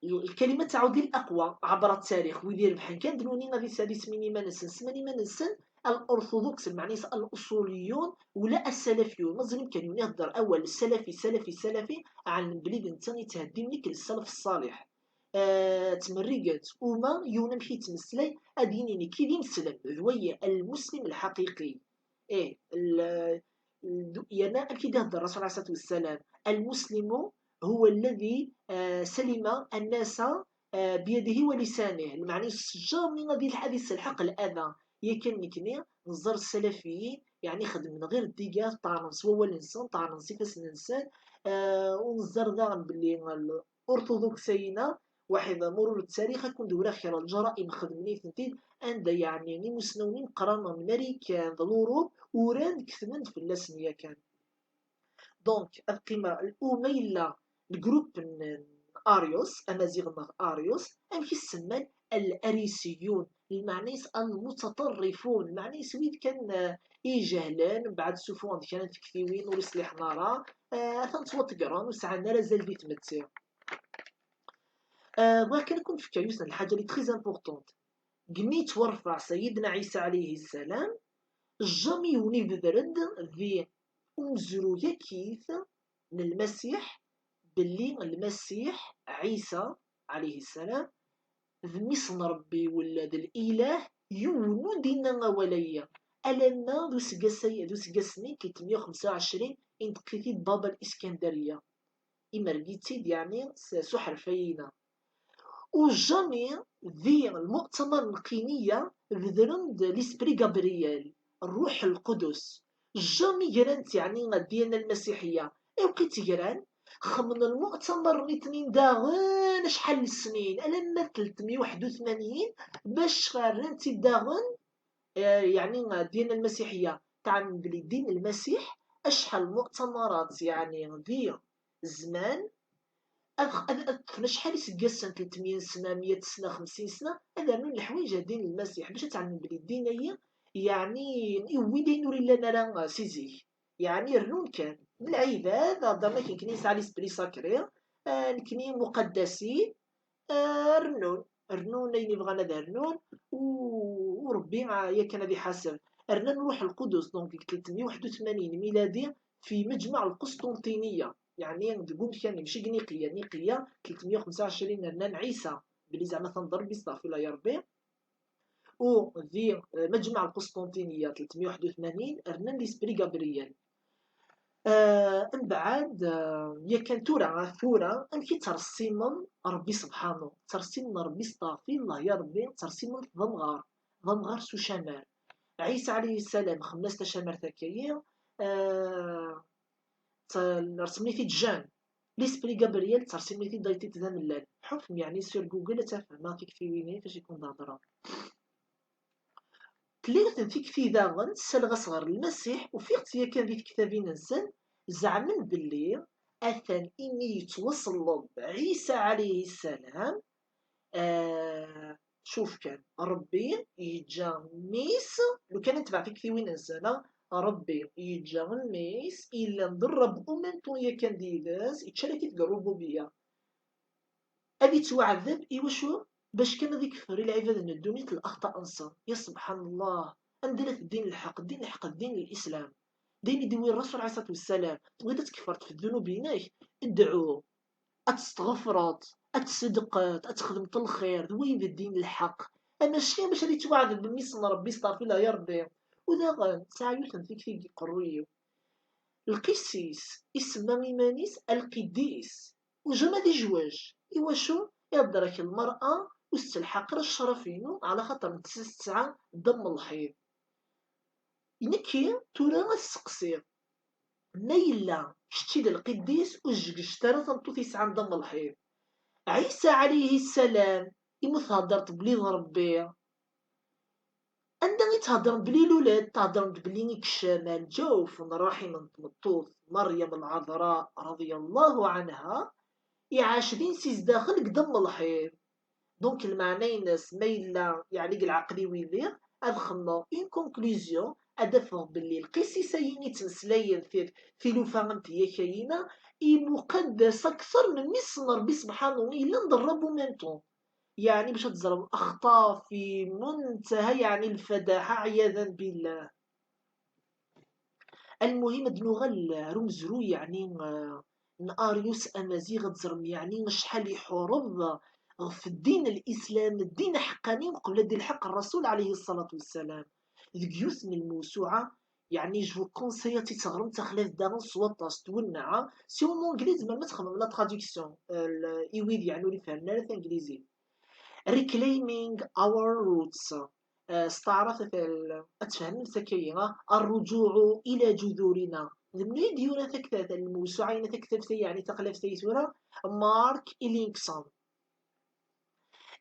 الكلمة تعود الأقوى عبر التاريخ ويدير بحال كان دنوني غادي سالي سميني ما نسن سماني ما نسن الأرثوذكس معني الأصوليون ولا السلفيون مازال كان يهضر أول السلفي سلفي سلفي عن بليد انت تهدي منك السلف الصالح تمرقت وما يونمشي تمسلي أدينيني كي دي مسلم ذوية المسلم الحقيقي إيه يانا أكيد هذا الرسول عليه الصلاة والسلام المسلم هو الذي سلم الناس بيده ولسانه المعني الشجار من هذه الحديث الحق الأذى يكن نكني نظر السلفيين يعني خدم من غير الدقات طعنس هو الإنسان طعنس كيفاش الإنسان ونظر ذا باللي الأرثوذكسيين واحد مرور التاريخ كون دورا خير الجرائم خدمني ثنتين عند يعني مسنونين قرانا من أمريكا الأوروب وران كثمن في اللسنية كان دونك القيمة الأميلة الجروب أريوس أمازيغ أريوس أم كيسمى الأريسيون المعنيس المتطرفون المعنيس ويد كان جهلان بعد سوفون كانت كثيوين ورسلي نارا ثنتوات قران وسعنا لازال دي تمتسي ولكن نكون في كيوسنا الحاجة اللي تري امبورطونت قميت ورفع سيدنا عيسى عليه السلام جامي ونبذرد ذي أنزرو يكيث من المسيح باللي المسيح عيسى عليه السلام ذميصن ربي ولاد الإله يونو دينا وليا ألنا ذو سقسني 325 انتقيتي بابا الإسكندرية إما رقيتي يعني سحر فينا وجامي ذي المؤتمر القينية بذرند لسبري جابرييل الروح القدس جامي جرانت يعني ديالنا المسيحية وقيت جران خمن المؤتمر الاثنين داغن شحال السنين ألما 381 باش غارنتي داغن يعني ديالنا المسيحية تعلم بلي دين المسيح أشحال مؤتمرات يعني ذي الزمان شحال يسقسن 300 سنه 100 سنه 50 سنه هذا من الحوايج دين المسيح باش تعلم بلي الدينيه يعني وين نوري لنا راه سيزي يعني رنون كان بالعباد هضرنا كي كنيسه على سبري ساكري الكنين مقدسين رنون رنون اللي بغانا رنون وربي يا كان هذه حسن رنا نروح القدس دونك 381 ميلادي في مجمع القسطنطينية يعني نقول كان ماشي نيقية 325 رنان عيسى بلي زعما تنضرب بيستغفر يا ربي و في مجمع القسطنطينية 381 رنان لسبري غابرييل من بعد يا كان ثورة أمشي ترسيم ربي سبحانه ترسيم ربي استغفر الله يا ربي ترسيم ضمغار سو شمال عيسى عليه السلام 15 شمال ثكاية رسمني جان ليسبري غابرييل ترسمني دايتي تزاملال حكم يعني سير جوجل تفهم فيك في ويني فاش يكون هضره تليغ فيك في داغن سالغا صغر المسيح وفيق هي كان ذي كتابين نسن زعمن باللي اثن اني يتوصل عيسى عليه السلام. شوف كان ربي يجا ميس لو كان تبع فيك في وين انسان ربي يجا ميس الا نضرب امنتو هي كان ديغاز يتشاركي الربوبيه ابي تعذب ايوا شو باش كان ذيك فري العباد ان الدنيا الاخطاء انصار يا سبحان الله اندلت الدين الحق الدين الحق الدين الاسلام دين يدوي الرسول عليه الصلاه والسلام تبغي تكفرت في الذنوب هناك ادعو اتستغفرت اتصدقت اتخدمت الخير ذوين الدين الحق انا الشيء باش اللي توعد بميسن ربي صافي لا يرضي وذا ساعه فيك في قرويه القسيس اسم ميمانيس القديس وجمع دي جواج ايوا شو يدرك المرأة واستلحق الشرفينو على خاطر تسعة دم الحيض نكي تورا السقسي نيلا شتي القديس وجيش ترى تنطو تسعة دم الحيض عيسى عليه السلام يموت هضرت بلي ربي عندما تهضر بلي الولاد تهضر بلي الشمال جوف راحي من تمطوط مريم العذراء رضي الله عنها يعاش دين سيز داخل قدام الحيط دونك المعنى الناس ميلا يعني العقلي ويلي ادخلنا اون كونكلوزيون ادفع باللي القسيسين يتمسلاين في لوفانت هي كاينه مقدس اكثر من مصر ربي سبحانه الا نضربو ميمتون يعني باش تزرب اخطاء في منتهى يعني الفداحه عياذا بالله. المهم دنوغا رمزرو يعني اريوس امازيغ تزرم يعني شحال يحورض في الدين الاسلام الدين حقاني قبل دين الحق الرسول عليه الصلاه والسلام ذيك من الموسوعه يعني جو كونسياتي تغرم تخلاف دارن سواطاس تونعا سي اون انجليز ما تخمم لا تراديكسيون ايويد يعني اللي فهمنا لا انجليزي reclaiming our roots. استعرضت أتفهم سكينة الرجوع إلى جذورنا من ديونا تكتات الموسوعين تكتات يعني تقلب سيسورة مارك إلينكسون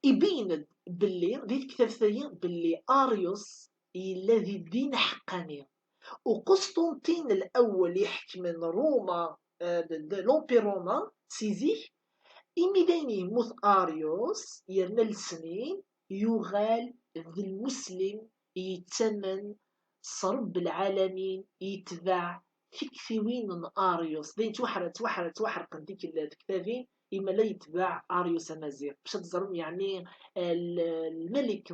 يبين باللي ذي كتاب باللي أريوس الذي الدين حقاني وقسطنطين الأول يحكي من روما لومبي روما سيزيك إميدين يموت أريوس يرنا السنين يغال ذي المسلم يتمن صرب العالمين يتبع فيكثيوين من أريوس دين توحرق ديك الكتابين إما لا يتبع أريوس أمازيغ باش تزرم يعني الملك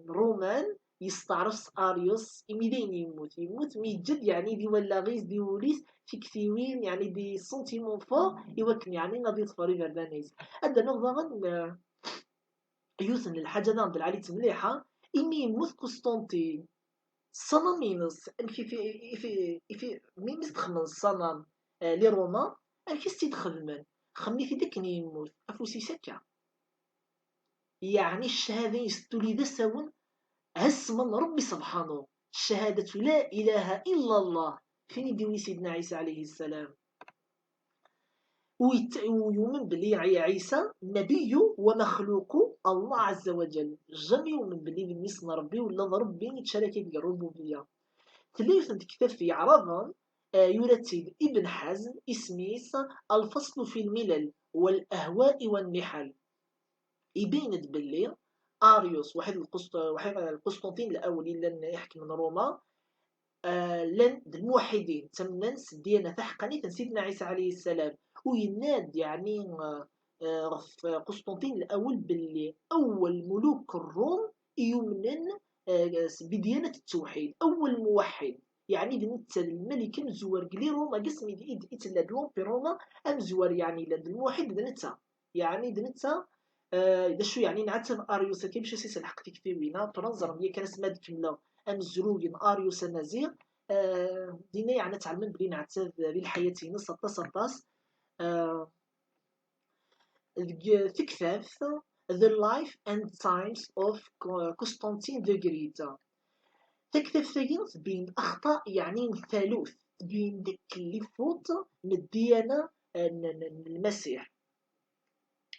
الرومان يستعرف أريوس إميدين يموت ميجد يعني دي ولا غيز دي وليس فيكثيوين يعني دي سنتيمون فور يوكن يعني غادي تفري فردانيز هذا نغضا يوثن الحاجة عند العالي مليحة إمي يموت قسطنطين صنم ينص في مين مستخدم الصنم لروما كيس تخدمن خمي في ديك يموت افوسي سكا يعني الشهادة يستولي ذا سون هس من ربي سبحانه الشهادة لا إله إلا الله فين يدوي سيدنا عيسى عليه السلام ويؤمن بلي عيسى نبي ومخلوق الله عز وجل جميع يؤمن بلي بالنسبة ربي ولا ربي يتشارك في الربوبية ثلاثة كتاب في عرضا يرتب ابن حزم اسميس الفصل في الملل والأهواء والنحل يبين بلي أريوس واحد القسطنطين الأول لن يحكي من روما لن الموحدين تمننس ديانة حقانية سيدنا عيسى عليه السلام ويناد يعني في قسطنطين الأول باللي أول ملوك الروم يمنن بديانة التوحيد أول موحد يعني بالنسبة الملك مزور قلي روما قسم إتلا دلومبي روما أمزور يعني لد الموحد دنتا يعني دنتا إذا شو يعني نعتم أريوس كيمشي سيس الحق في كتابينا تنظر مية كان اسمها كملا أمزروين أريوس أمازيغ دينا يعني تعلمن بلي نعتذ بالحياة نص تصطاس تكتب The Life and Times of Constantine the Great تكتب ثقيل بين أخطاء يعني ثالوث تبين داك اللي فوت من الديانة المسيح.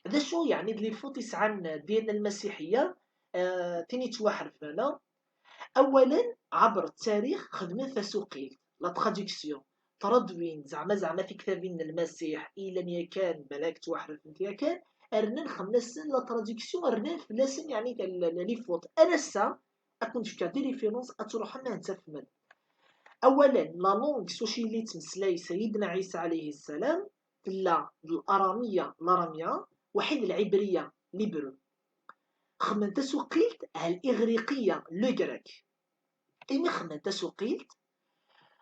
هذا شو يعني اللي فوت يسعى الديانة المسيحية؟ تاني توحرف أنا. اولا عبر التاريخ خدمة تسوقيل لا تراديكسيون، تردوين زعما في كتابين المسيح إلا ميا كان ملاك توحرف انت كان ارنن خمسن لا تراديكسيون ارنن فلاسن يعني لي فوت انا سا اكون فيك دي ريفيرونس اتروح ما نتفهم. اولا لا لونغ سوشي اللي تمسلاي سيدنا عيسى عليه السلام لا الاراميه وحيد العبريه ليبرو. خمن تسوقيلت على الاغريقيه لو غريك. إما خمن تسوقيلت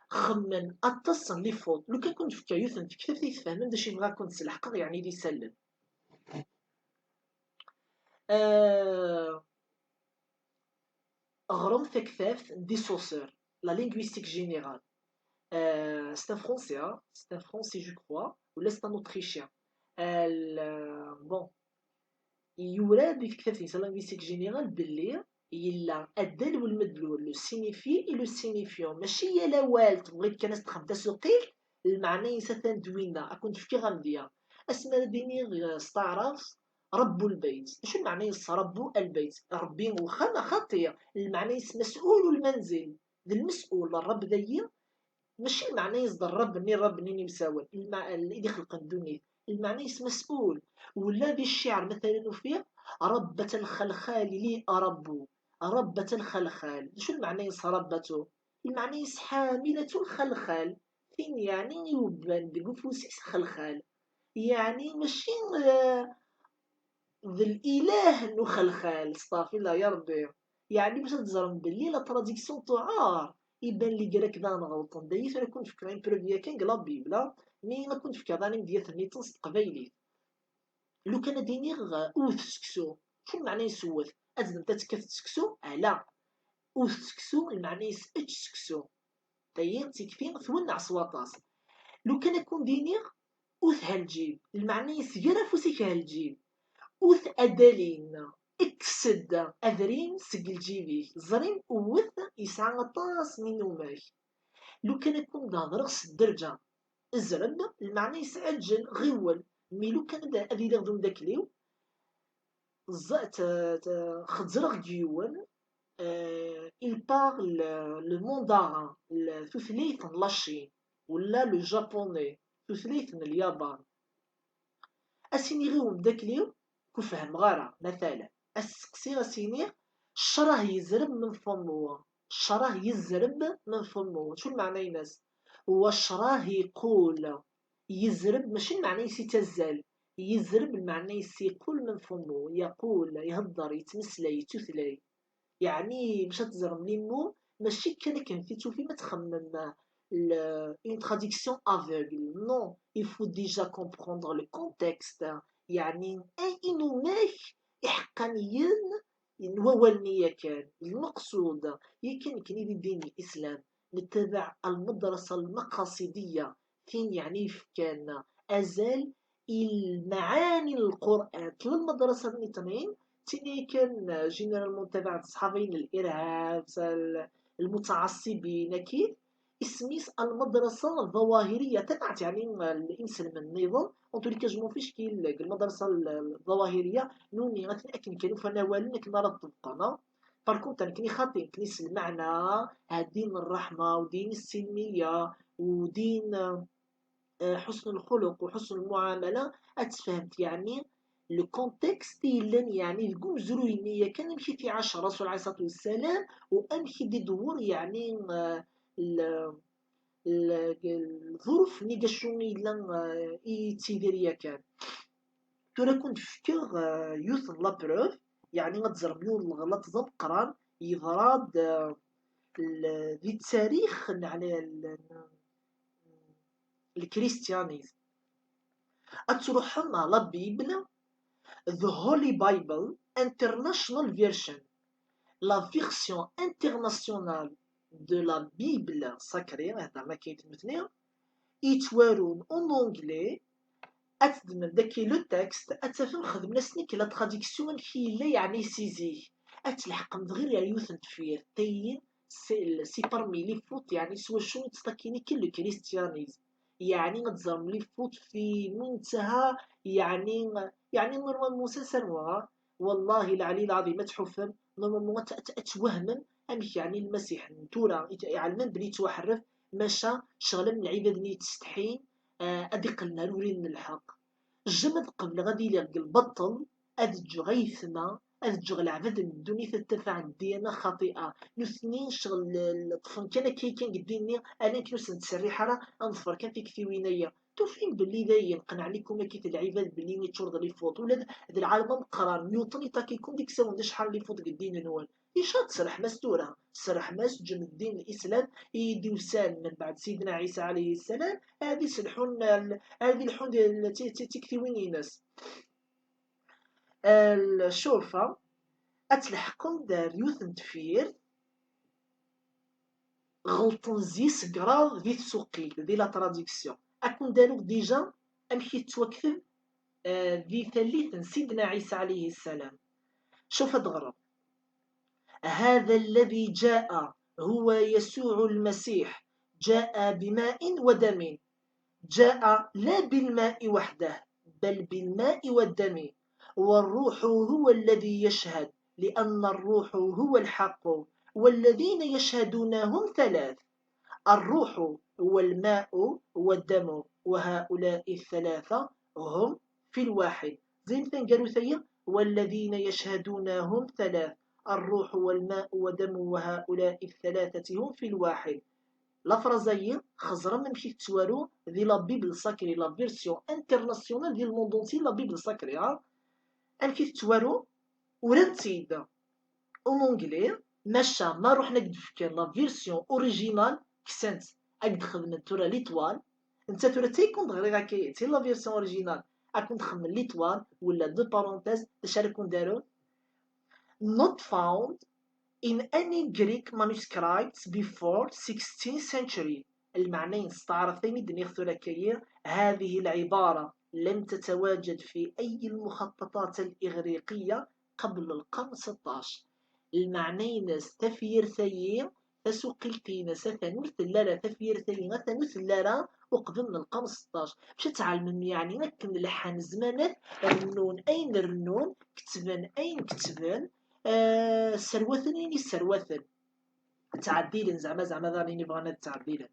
خمن اتصل لي فوت لو كان كنت في كيوثن في كتاب تيتفاهمن داش يبغا كنت سلحقا يعني دي يسلم. غرم في كتاب دي سوسور لا لينغويستيك جينيرال. c'est un français hein? C'est un français je crois ولا c'est un autrichien. bon يوراد في كتاب لا لينغويستيك جينيرال باللي إلا الدال والمدلول لو سينيفي إي لو سينيفيون ماشي يا لا والت بغيت كانت تخدم تسوقيل المعنى يساتان دوينا أكون في غامديا اسما ديني استعرف رب البيت. شو المعنى رب البيت؟ ربي وخا خطية المعنى مسؤول المنزل ذا المسؤول الرب ذي ماشي المعنى يصدر الرب ني الرب ني مساول اللي خلق الدنيا المعنى مسؤول. ولا ذي الشعر مثلا فيه ربة الخلخال لي أربو ربة الخلخال. شو المعنى ربته؟ المعنى حاملة الخلخال فين يعني يوبان بقفوسيس خلخال يعني ماشي ذا الإله إنه خلخال صافي لا يربي. يعني باش تزرم باللي لا تراديكسيون تعار يبان لي قالك ذا نغلطن دايس انا كنت فكرين بروفيا كان قلا بيبلا مي ما كنت فكر راني ديال نيتنس قبايلي. لو كان دينيغ اوث سكسو. شو المعنى يسوث؟ ازلم تتكث سكسو لا اوث سكسو المعنى اتش سكسو تايين تكفين ثون عصواطاس. لو كان يكون دينيغ اوث هالجيب المعنى يسير فوسيك هالجيب اوث ادالين اكسد اذرين سجل جيبي زرين اوث يسعى طاس من وماك. لو كان يكون نهضر خص الدرجه الزرب المعنى يسعجل غيول. مي لو كان هذه اللي غدون داكليو زات خزرغ ديوان il parle le mandarin الثلاث لاشين ولا لو جابوني ثلاث اليابان. اسيني غيوم داكليو كفهم غارة مثلا السقسي غسيني الشراه يزرب من فمو. الشراه يزرب من فمو شو المعنى يناس؟ هو الشراه يقول يزرب ماشي المعنى يتزال يزرب المعنى يقول من فمو يقول يهضر يتمسلى يتثلي يعني باش تزرم ليمو ماشي كان في توفي ما تخمم une traduction aveugle non il faut déjà comprendre le contexte. يعني اي انو ماك حقانيا هو النية كان المقصود كان الدين الاسلام نتبع المدرسة المقاصدية فين يعني كان ازال المعاني القرآن المدرسة النتنين تيني كان جينيرالمون تبع الصحابين الارهاب المتعصبين كيف اسميس المدرسة الظواهرية تبعت يعني الإنسان من النظام أنتو كاجمو فيش كي المدرسة الظواهرية نوني غتنأكن كانوا فنوالين كنا راه طبقنا باركونت كني خاطين كنيس المعنى دين الرحمة ودين السلمية ودين حسن الخلق وحسن المعاملة أتفهمت يعني لو كونتكست يعني القوم زروينية كان يمشي في عاش الرسول عليه الصلاة والسلام وأمشي دي دور يعني الظروف اللي قشوني لان تيديريا كان ترى كنت فكر يوثن لابروف يعني ما تزرميو الغلط ضب قران يضراد ذي التاريخ على الكريستيانيزم أتروحهم على بيبل The Holy Bible International Version la version internationale de la Bible sacrée هذا ما كيتمثني يتوارون اون اونغلي اتدمن داكي لو تكست اتفهم خدمنا سنيك لا تراديكسيون كي لا يعني سيزي اتلحق من غير يوثن تفير تاين سي بارمي لي فوت يعني سوا شو تستكيني كل الكريستيانيزم، يعني غتزرم لي فوت في منتهى يعني نورمالمون سانسيرمون والله العلي العظيم ما تحفم نورمالمون توهمن امك يعني المسيح نتورا يعلمن بلي توحرف ماشا شغل من العباد اللي تستحين ادي قلنا لورين الحق الجمد قبل غادي يلقى البطل أدج غيثنا أدج العباد من الدنيا تتفع الديانة خاطئة نثنين شغل الطفل كان كان قديني أنا كنت نتسرح راه أنظفر كان في كثيوينية توفين باللي داين قنع عليكم كيف العباد باللي نيتشورد لي فوت ولا هذا العالم مقرار نيوتن يكون ديك ساون شحال لي فوت قدين نوال إيشا تسرح مستورة سرح ماس جم الدين الإسلام يديو سال من بعد سيدنا عيسى عليه السلام هذه سلحون هذه الحون ديال تكتيوين ناس الشرفة أتلحقن دار يوثن تفير غلطن زيس كراض ذي تسوقيل ذي لا تراديكسيون أكون دارو ديجا أمشي توكتب ذي ثالث سيدنا عيسى عليه السلام شوف هاد هذا الذي جاء هو يسوع المسيح جاء بماء ودم جاء لا بالماء وحده بل بالماء والدم والروح هو الذي يشهد لأن الروح هو الحق والذين يشهدون هم ثلاث الروح والماء والدم وهؤلاء الثلاثة هم في الواحد زي مثلا قالوا ثيا والذين يشهدون هم ثلاث الروح والماء والدم وهؤلاء الثلاثة هم في الواحد لا فرازايين خزرا نمشي توارو دي لا بيبل ساكري لا فيرسيون انترناسيونال ديال الموندونتي لا بيبل ساكري انكي توارو ورنتيد اون اونجلي ماشا ما روحنا قد فكر لا فيرسيون اوريجينال كسنت اقد خدمت تورا ليطوال انت تورا تيكون دغري غاكي تي لا فيرسيون اوريجينال اكون تخمم ليطوال ولا دو بارونتيز باش راكم دارو not found in any Greek manuscripts before 16th century. المعنى استعرفين دنيا لكي هذه العبارة لم تتواجد في أي المخططات الإغريقية قبل القرن 16. المعنى تفير ثيين تسوقيتين ستنور ثلالة تفير ثيين ثنور ثلالة وقبل القرن 16 باش تعلم يعني نكن لحن زمانات الرنون أين الرنون كتبن أين كتبن سروثن يعني سروثن تعديلا زعما راني بغانا تعديلا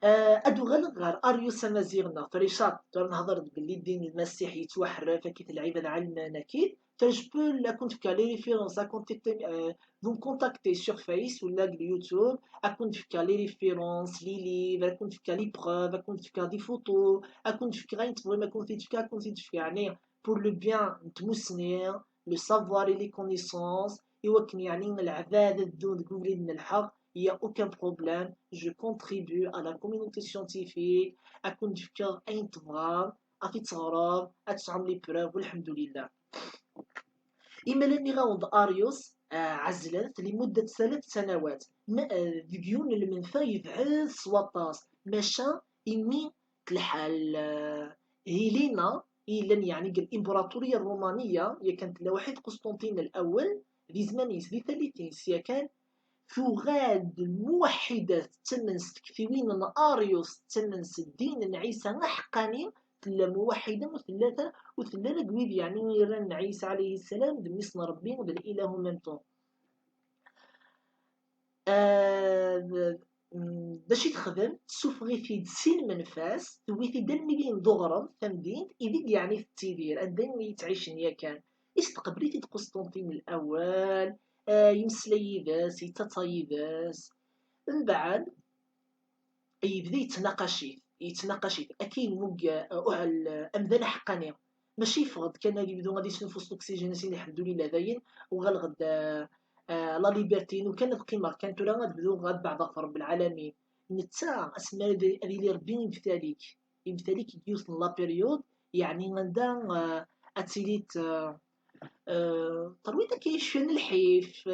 ادو غير اريوس امازيغنا فريشات نهضر باللي الدين المسيحي يتوحر فكيت العباد علمنا كيد جو بو لا كنت فيك لي ريفيرونس فون كونتاكتي سور فيس ولا اليوتيوب اكون فيك لي ريفيرونس لي ليفر اكون فيك لي بروف اكون فيك دي فوتو اكون فيك غير تبغي ما كنت فيك يعني بور لو بيان نتمسنير لو سافوار لي كونيسونس يوكن يعني العباد الدون تقولي من الحق il n'y a aucun problème, je contribue à la communauté scientifique, أكون نفكر أين تبغى أفي تصغرب أتسعم لي بروف والحمد لله. إما لاني غاوند أريوس عزلت لمدة 3 سنوات ديون المنفى يبعث سواطاس ماشا إني تلحال هيلينا إيلان يعني الإمبراطورية الرومانية هي كانت لوحيد قسطنطين الأول ذي زمانيس ذي 30 سيكان ثغاد الموحدة تمنس كثيوين أريوس تمنس الدين عيسى نحقاني تلا موحدة وثلاثة وثلاثة قويد يعني يرن عيسى عليه السلام دميسنا ربي بالإله ممتون باش يتخدم تسوفغي في سين منفاس تويتي دلميين ضغرم تمدين إذيك يعني في التيدير الدين يتعيش نيا كان استقبليتي قسطنطين الأول يمسلي باس يتطيباس من بعد يبدا يتناقشيت اكيد موكا امدان حقاني ماشي فغد كان يبدو غادي يتنفس الاكسجين الحمد لله داين وغالغد لا ليبرتي وكان القيمه كانت لا غتبدو غاد بعد رب العالمين نتا اسماء هذه اللي ربي يمثاليك يوصل لا بيريود يعني غندا اتيليت طرويتا كيشفن الحيف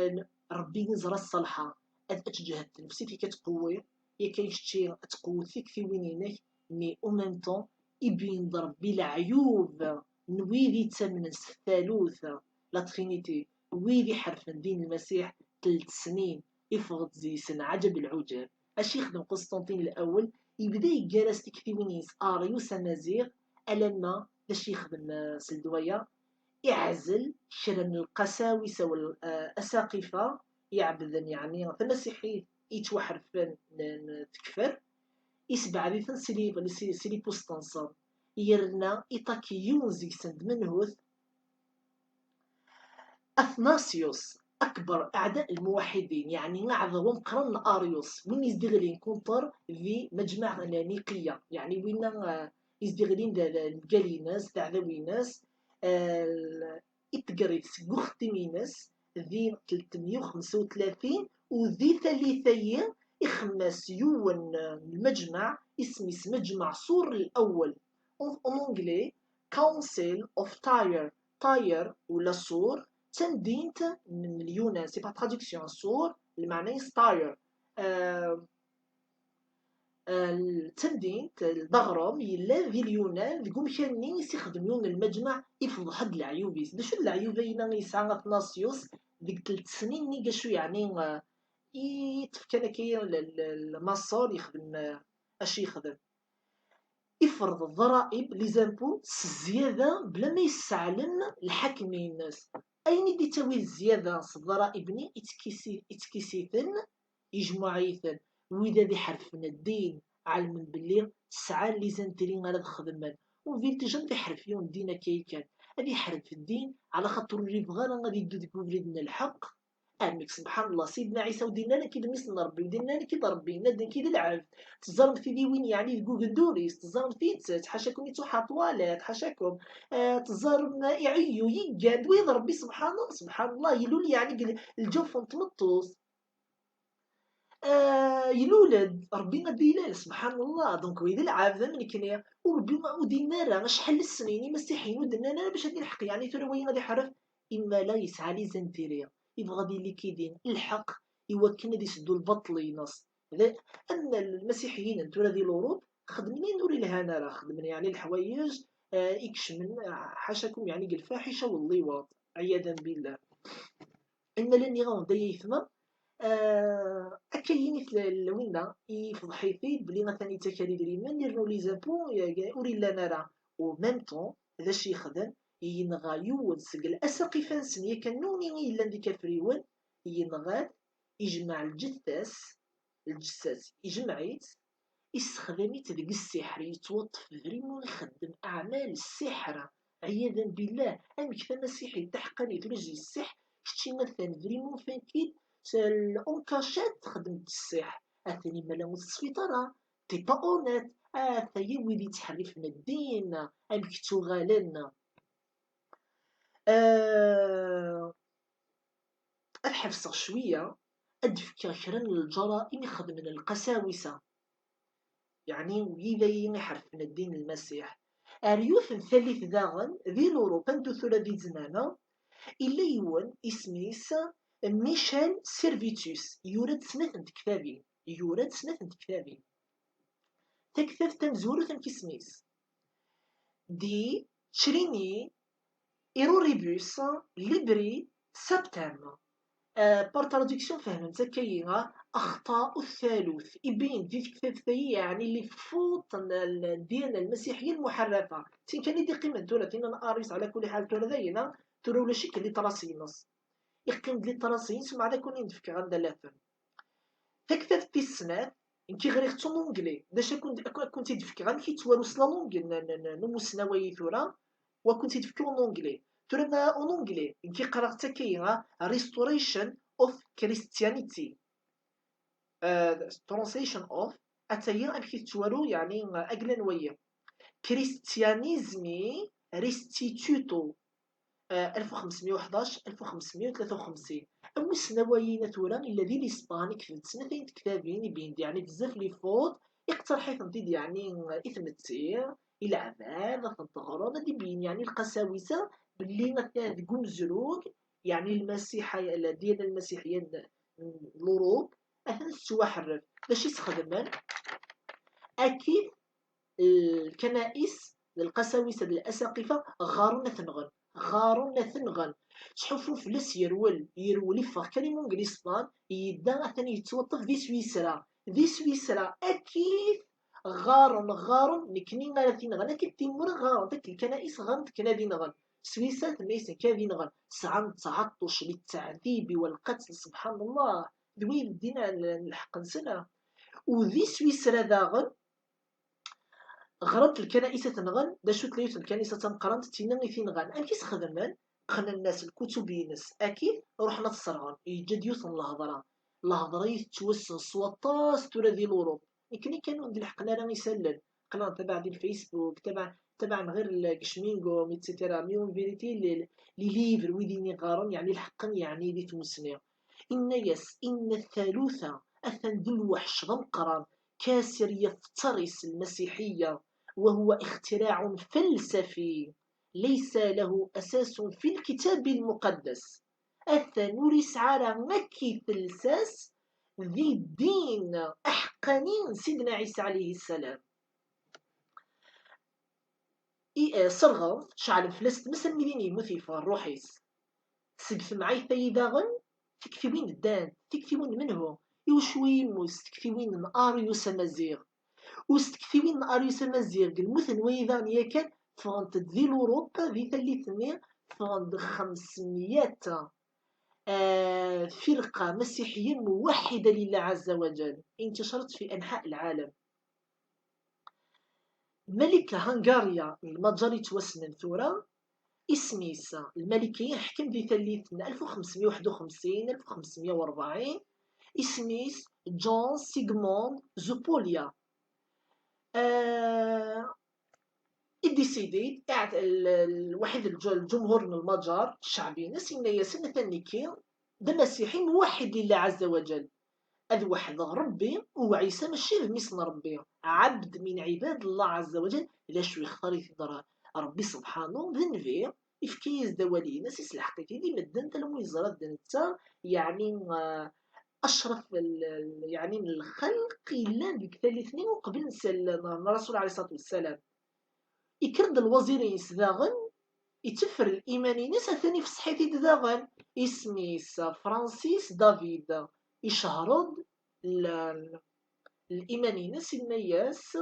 ربي نزرى الصالحة أتجهد نفسي في كتقوي يا كيشتي تقوي فيك في وينينك مي او ميم طون يبين ضربي العيوب نويدي تمنس الثالوث لا ترينيتي ويدي حرف من دين المسيح 3 سنين يفرض زي سنة عجب العجاب. اش يخدم قسطنطين الأول؟ يبدا يجالس تكتيونيس اريوس امازيغ ألما باش يخدم سلدوية يعزل شرا من القساوسة والأساقفة يعبدن يعني المسيحيين يتوحرفن تكفر يسبع ذي سيلي بوستنصر يرنا إطاكي يونزي سند منهوث أثناسيوس أكبر أعداء الموحدين يعني نعظهم قرن أريوس وين يزدغلين كونتر في مجمع نيقية يعني وين يزدغلين الجاليناس تعذويناس إتقريت قختميناس ذي 335 وذي ثالثية إخماس يون المجمع اسميس مجمع صور الأول أونجلي كونسيل أوف تاير ولا صور تندينت من اليونان سي با تراديكسيون صور المعنى ستاير تندينت الضغرم يلا ذي اليونان ذي مكانين يستخدمون المجمع يفضح هاد العيوبيس داشو العيوبين يسعى اثناسيوس ديك 3 سنين نيقا شو يعني يتفكر كي المصار يخدم اش يخدم يفرض الضرائب لي زامبو الزياده بلا ما يسعلن الحاكمين الناس اين دي تاوي الزياده الضرائب ني يتكيسيثن يجمعيثن وإذا ذي حرفنا الدين علم باللي سعى لي زانترين على خدمان وفيلت جن في حرفيون دينا كان هذه حرف الدين على خاطر اللي بغانا غادي يدو ديك وليدنا الحق امك سبحان الله سيدنا عيسى ودينا لنا كي مثل ربي ودينا لنا كي ربي نادن كي العبد تزرم في دي وين يعني جوجل دوريس تزرم في تسات حاشاكم يتوحى طوالات حاشاكم تزرم يعيو يقاد ويض ربي سبحان الله يلول يعني الجوف تمطوس يلولد ربي غادي يلال سبحان الله دونك ويدي العابد من كنيا وربي ودينا راه شحال السنين مسيحيين ودنا انا باش هادي الحق يعني ترى وين غادي يحرف اما لا يسعى لي زنتيريا يبغى غادي اللي كيدين الحق يوكلنا غادي يسدوا البطل نص ان المسيحيين انتو ذي الاوروب خدمين نوري الهنا راه خدمين يعني الحوايج يكشمن حاشاكم يعني الفاحشه واللواط عياذا بالله ان لن يغون دايا يثمر أكاين وينا يفضحيثي بلي مثلا يتكالي دريمان يرنو لي زابو وري لا نرى و ميم طون ذا شي يخدم ينغا يود سق الأساقفة نسن ياك نوني إلا ديك فريون ينغاد يجمع الجثاث يجمعيت يستخدميت ديك السحر يتوظف فريمون يخدم أعمال السحر عياذا بالله أمك فمسيحي تحقني ترجي السحر كشتي مثلا فريمون فانكيد اونكاشات خدمت السحر اثني ملا السفيطرة تي با اونيت ثايا ويلي تحرف من الدين امك تغالن الحفصة شوية أدفكر كرا الجرائم يخدم من القساوسة يعني ويلي يحرف من الدين المسيح أريوث ثالث داغن ذي الأوروبا ندو ثلاث ذي زمانة إلا يون اسميس ميشيل سيرفيتوس يورد سنة كتابين تكتب تنزورو تنكسميس دي تشريني إيروريبوس ليبري سبتام بار تراديكسيون فهم زكاينة أخطاء الثالوث يبين دي كتاب يعني اللي فوت الديانة المسيحية المحرفة تين كان دي قيمة دولة تين أنا أريس على كل حال تولى ذينا تولى ولا شي كلي تراسينص يقيم لي تراسين سمع على كون يندفك غندا لافن تكتب في السنات انكي غير اختو لونجلي باش كنت يدفك غير كي توالوس لا لونج نمو سناوي ثورا وكنت يدفكو لونجلي ثورا لونجلي انكي قرا حتى ريستوريشن اوف كريستيانيتي ترانسليشن اوف اتايا انكي توالو يعني اجلانويه كريستيانيزمي ريستيتوتو 1511 1553 أمس نوايين ثورا إلا ذي الإسباني كتبت سنتين كتابين يبين يعني بزاف لي فوت يقترح يثنتيد يعني إثم التسير إلى عباد تنتغرون هذا يبين يعني القساوسة باللي مثلا تقوم زروق يعني المسيحية ديال المسيحية الأوروب أثناء السواحر باش يستخدمان أكيد الكنائس للقساوسة الأساقفة غارون ثنغن غارون ثنغن تحفو فلس يرول يفخ كلمة إنجليزبان يدا أثني يتوظف ذي سويسرا أكيد غارون نكني غالا ثنغن أكيد تيمور غارون تاك الكنائس غان تكنا ذي سويسرا تميس كاذي نغن سعان تعطش للتعذيب والقتل سبحان الله ذوي الدين الحق نسنا وذي سويسرا داغن غرض الكنائس تنغن دا شو تليوت الكنيسة تنقرنت تينغي تينغان أكيس خدمان قنا الناس الكتب ينس أكيد رحنا تصرغن يجد يوصل الهضرة يتوسن سواطاس تولا ذي الأوروب يمكن كانوا عند الحقنا راه يسلل قنا تبع دي الفيسبوك تبع غير الكشمينغو ميتسيتيرا ميون فيريتي لي ليفر ويديني غارون يعني الحقا يعني دي تمسني إن الثالوثة أثن ذو الوحش غنقران كاسر يفترس المسيحية وهو اختراع فلسفي ليس له أساس في الكتاب المقدس الثانوريس على مكي فلساس ذي الدين أحقنين سيدنا عيسى عليه السلام صرغض شعل فلست مثل مديني مثيفة الروحيس سقف معي ثيداغن تكثبين الدان تكثبين منه يوشوي مستكثبين من أريوس مزيغ وستكثيوين أريوس مزيغ المثل ويذان يكن فانت ذي الأوروبا ذي ثلاثمية فانت 500 فرقة مسيحية موحدة لله عز وجل انتشرت في أنحاء العالم. ملكة هنغاريا المجري توسنن ثورة اسميس الملكية يحكم ذي ثلاثة 1551 1540 اسميس جون سيغموند زوبوليا ديسيدي الوحيد الجمهور من المجر الشعبي نسينا ياسين ثانيكي ده مسيحي موحد لله عز وجل هذا واحد ربي وعيسى ماشي مثل ربي عبد من عباد الله عز وجل لا شو يختار يثدر ربي سبحانه ذنبي يفكيز دوالي ناس الحقيقي دي مدن تلمو يزرد انت يعني اشرف يعني من الخلق الا ديك ثلاث وقبل الرسول عليه الصلاه والسلام يكرد الوزيرين يسداغن يتفر الإيمانينيس الثاني في صحيتي داغن اسميس فرانسيس دافيد يشهرد الإيمانينيس النياس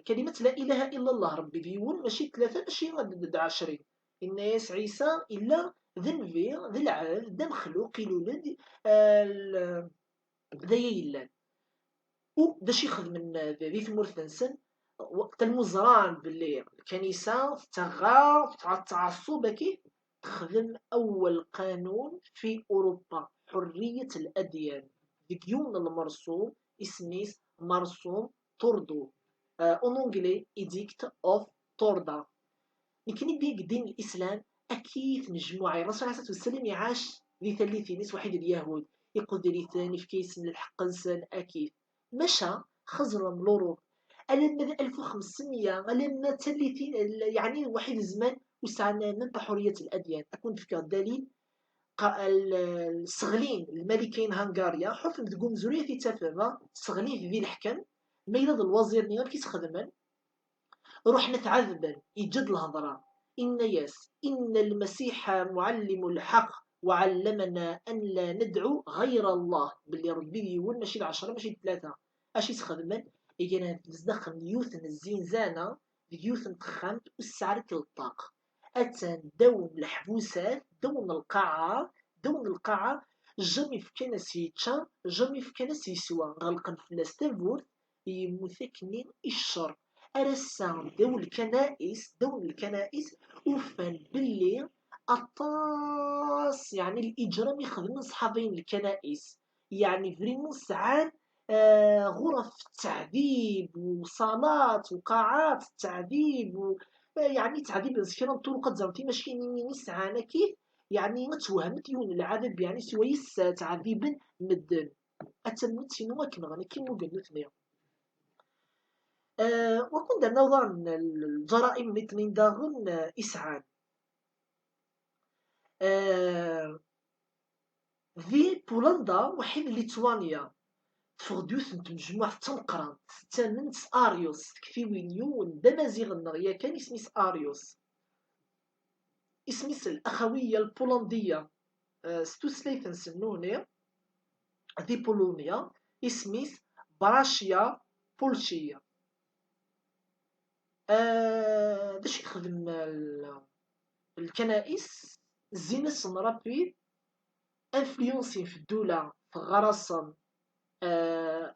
كلمة لا إله إلا الله ربي بيقول ماشي ثلاثة ماشي غد 20 الناس عيسى إلا ذنبي ذي العاد دا مخلوق يولد ذا يلان وداش يخدم من ذي ثمور ثنسن وقت المزران باللي الكنيسة تغا تعصب كي تخدم أول قانون في أوروبا حرية الأديان ديون المرسوم اسميس مرسوم توردو اون انجلي ايديكت اوف توردا لكن بيك دين الإسلام أكيد مجموعة الرسول عليه الصلاة والسلام يعاش ذي ثلاثين ناس واحد اليهود يقول لي ثاني في كيس من الحق نسان أكيد مشى خزر من الأوروب ألما 1500 ألما ثلاثين يعني واحد الزمان وسعنا من بحرية الأديان أكون فيك دليل الصغلين الملكين هنغاريا حكم تقوم زورية في تفاهة صغلين ذي الحكم ما يرضى الوزير نيام كيس خدمان روح نتعذبا يجد الهضرة إن المسيح معلم الحق وعلمنا أن لا ندعو غير الله باللي ربي يقول ماشي 10 ماشي 3 أشي تخدمن إجينا نزدخن يوثن الزنزانة يوثن تخمت والسعر الطاق أتن دون الحبوسات دون القاعة جمي في كنسيتشا جمي في كنسي سوا غلقن في الناس تابور يموثكني الشر أرسام دول الكنائس وفن باللي أطاس يعني الإجرام يخدم صحابين الكنائس يعني فريمون ساعات غرف التعذيب وصالات وقاعات التعذيب يعني تعذيب نسكران طرق زرتي ماشي نيني سعانا كيف يعني متوهمت يون العذاب يعني سويس تعذيب مدن أتمت سينو ما كنغني كيمو قلت وكنت نظرا الجرائم مثل داغن إسعاد في بولندا وحين ليتوانيا تفغدوث مجموعة تنقران تمنت أريوس كثيوين يون دمازيغ النغيا كان اسميس أريوس اسميس الأخوية البولندية ستوسليثن سنوني ذي بولونيا اسميس براشيا بولشية. باش يخدم الكنائس زينس رابيد انفلونسي في الدولة في غرسا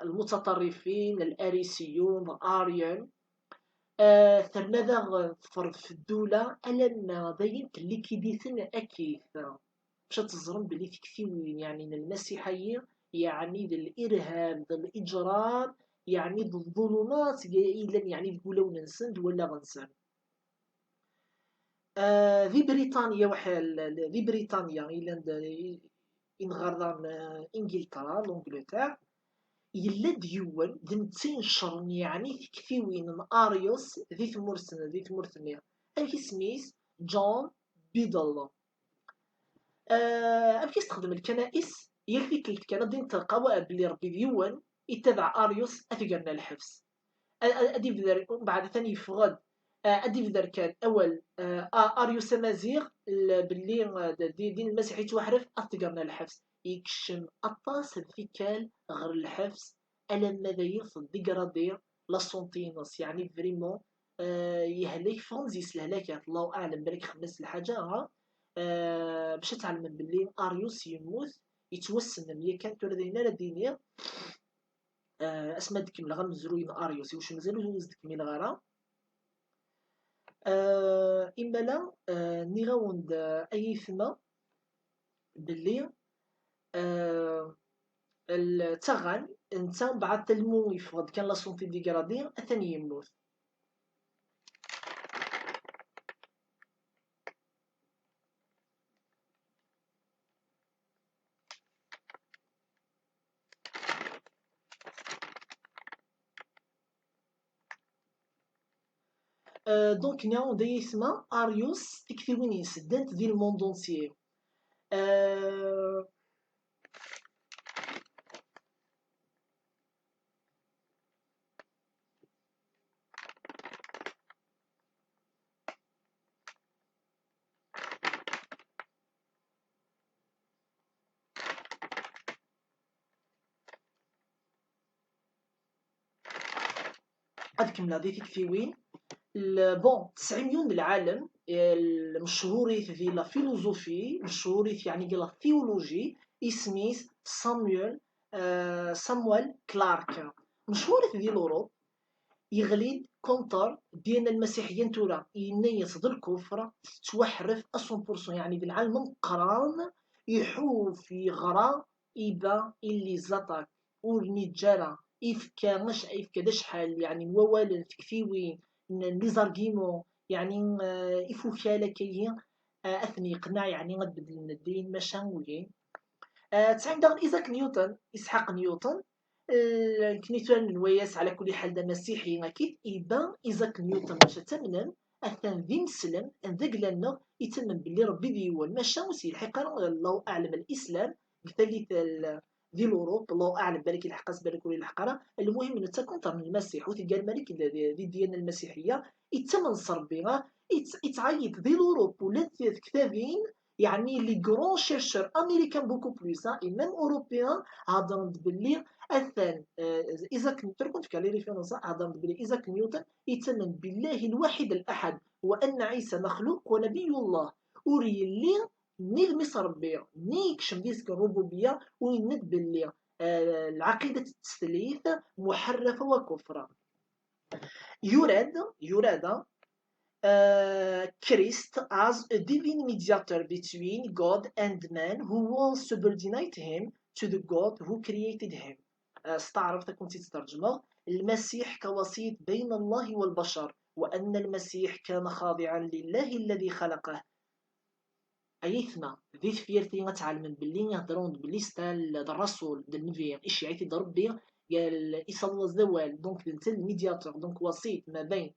المتطرفين الاريسيون الاريان ثمذا فرض في الدولة ألم ضيق اللي كيديثن أكيد باش تزرم بلي تكثيوين يعني المسيحية يعني الإرهاب الإجرام يعني الظلمات إلا يعني تقولوا ننسند ولا غنسان. في بريطانيا وحال في بريطانيا إلا إن غردان إنجلترا لونجلتير يلا ديوان دمتين شرن يعني تكثيوين أريوس ذي ثمورثنيا أمك سميث جون بيدل. أمك يستخدم الكنائس يلفيك الكندا دين تلقاو بلي ربي ديوان يتبع أريوس أثقرنا الحبس أدي في بعد ثاني يفغد أدي في كان أول أريوس أمازيغ باللي دين المسيحي توحرف أثقرنا الحبس يكشم أطاس الثكال غير الحبس ألا ماذا يرفض ديكرادير لا سونتينوس يعني فريمون يهلك فرنزيس لهلاك الله أعلم بالك خمس الحاجة ها باش تعلم باللي أريوس يموت يتوسم مية كانت لدينا لدينيا اسما ديك من غير مزروين اريوس واش مازالو دوز ديك من غير اما لا ني غاوند اي ثما باللي التغن انت بعد تلمو يفقد كان لا سونتي ديغرادي اثني يموت. دونك نياو داي ثما اريوس تكتبين يسدنت ديال الموندونسيي. هذيك من هذه تكتبين بون 9 مليون العالم المشهوريت في لا فيلوزوفي مشهوريت يعني ديال لا ثيولوجي اسميس سامويل كلارك مشهوريت ديال اوروب يغليد كونتر ديال المسيحيين تورا ينيس ضد الكفر توحرف 100% يعني بالعالم قران يحوف يغرى يبا اللي زطك ورنيجارة إفكا مش إفكا دا شحال يعني ووالن تكفيوين لي زارغيمون يعني إفوكا لكي أثني قناع يعني غتبدل من الدين ماشان تسعين داغ إيزاك نيوتن إسحاق نيوتن نيوتن نواياس على كل حال دا مسيحي أكيد إيبان إيزاك نيوتن باش تمنن أثن ذي مسلم أن ذاك لأنه يتمن باللي ربي ديوان ماشا وسي الحقيقة الله أعلم الإسلام مثالي ذي الأوروب الله أعلم بالك الحقاس بالك ولا الحقارة المهم أنه تكون من المسيح وتلقى الملك ذي ديانة المسيحية يتمن صربي يتعيط ذي الأوروب ولا كتابين يعني لي غران شيرشور امريكان بوكو بلوس اي ميم اوروبيان هضروا باللي اثان ايزاك نيوتن كنت كان لي ريفيرونس هضروا باللي ايزاك نيوتن يتمن بالله الواحد الاحد وان عيسى مخلوق ونبي الله وري اللي نلمس ربي نيكشم ديسك الربوبيه ويند باللي العقيده التثليث محرفه وكفره. يراد Christ as a divine mediator between God and man who will subordinate him to the God who created him. استعرفت كنت تترجمه المسيح كوسيط بين الله والبشر وأن المسيح كان خاضعا لله الذي خلقه. أيثنا ذي فيرتي غتعلم باللي يهضرون باللي ستال الرسول النبي إيش يعيث يضرب به قال يصلى الزوال دونك انت الميدياتور دونك وسيط ما بين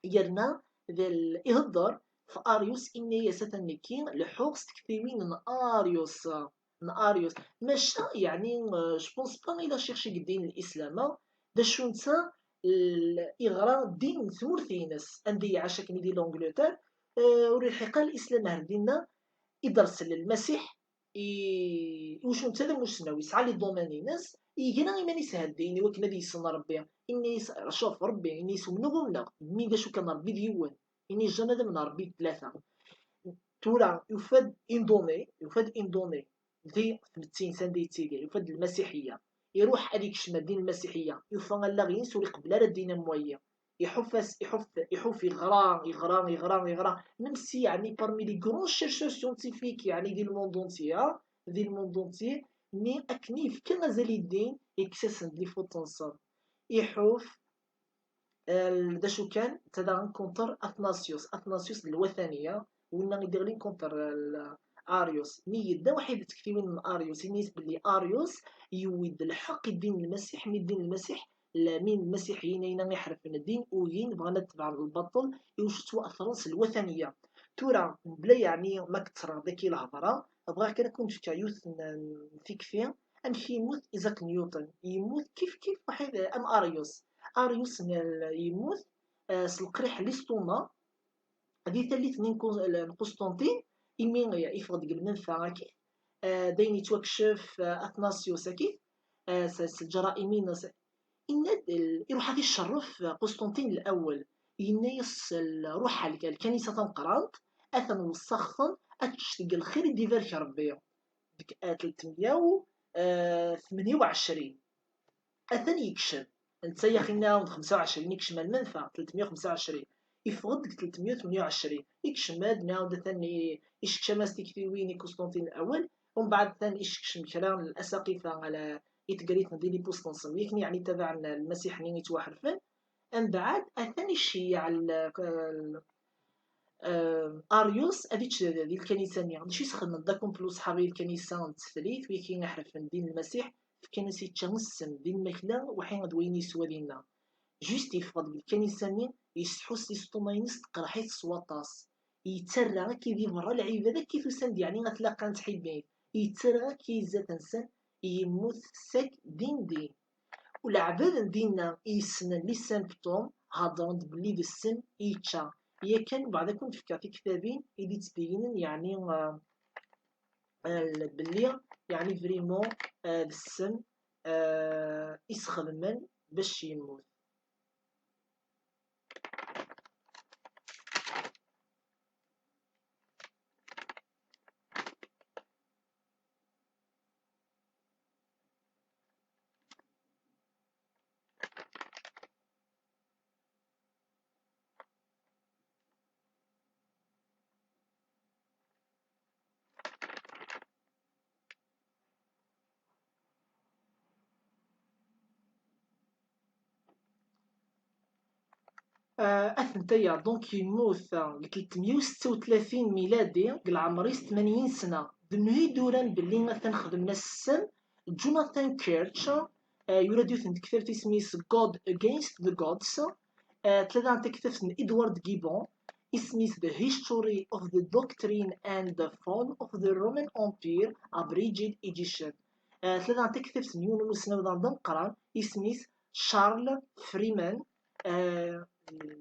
يرنا ذا يهضر في اريوس اني ستنكين لحوغ ستكتيوين اريوس ماشا يعني جبونس با الى شيرشي الدين الاسلام دا شو نتا الاغراء الدين ثمورثينس عندي عاشك دي لونجلتير وري الحقيقة الإسلام هردينا يدرس المسيح وش نتا مسناو يسعى لي دومين ناس يجينا غير ماني سهدين وكنا دي يسنا ربي إني شوف ربي إني سمنو ولا مي دا شو كان ربي ديون إني جانا من ربي ثلاثة تورا يفاد إن دوني دي ثمتين سنة دي تيجي يفاد المسيحية يروح هذيك شما دين المسيحية يفان اللاغين سوري قبل لا الدين موية يحف يغران même si يعني parmi les grands chercheurs scientifiques يعني دي الموند اونتيي دي الموند اونتيي مي أكنيف كان مازال الدين يكسسن لي فوتونسال يحوف دا شو كان تدا كونتر اثناسيوس الوثنيه ولا يدير لي كونتر اريوس مي يدا واحد تكتيوين من اريوس ينيس باللي اريوس يود الحق الدين المسيح من الدين المسيح لا من المسيحيين ينا يحرف من الدين وين بغا نتبع البطل يوشتوا اثرنس الوثنيه تورا بلا يعني ما كثر ذاك الهضره بغا كان كنت في يوث فيك فيه امشي يموت ايزاك نيوتن يموت كيف واحد ام اريوس يموت سلقريح ليستوما هذه ثالث اثنين قسطنطين يمين يفقد المنفى كيف داين يتوكشف اثناسيوس كيف الجرائمين إن يروح هذه الشرف قسطنطين الأول ينيس روح الكنيسة تنقرانت أثن وسخن أتشتق الخير ديفالك ربي ديك 328 أثن يكشف انت يا اخي ناود 25 يكشف المنفى 325 يفقد 328 يكشف ماد ناود ثاني يشكش ماستيك في وين قسطنطين الأول ومن بعد ثاني يشكش كلام الأساقفة على يتقريت نديري بوستنصم يكني يعني تبع المسيح نين يتوحرفن من بعد أثاني الشيعة اريوس هذيك ذي الكنيسه نيا ماشي سخن داكم فلوس حبي الكنيسه تثليث ويكي نحرف من دين المسيح في كنيسه تشمسم دين المكلا وحين دوين يسوى دينا جوست يفضل الكنيسه نيا يسحوس يسطومينس تقرحيت سواطاس يتسرع كي ذي برا العباده كيف يسند يعني غتلاقى نتحيد بين يتسرع كي زات انسان يموت سك دين والعباد دينا يسنن لي سيمبتوم هضرن بلي د السن يتشا هي كان بعدا كنت في كتابين اللي تبينن يعني بلي يعني فريمون السن يسخدمن باش يموت أثنتيا دونك يموت 336 ميلادي قل عمري 80 سنة دنهي دوران باللي مثلا خدمنا السن جوناثان كيرتش يراد يوثن كتابة سميس God Against the Gods ثلاثة عن تكتابة إدوارد جيبون اسميس The History of the Doctrine and the Fall of the Roman Empire Abridged Edition ثلاثة عن تكتابة نيون مسنود عن دنقران اسميس شارل فريمان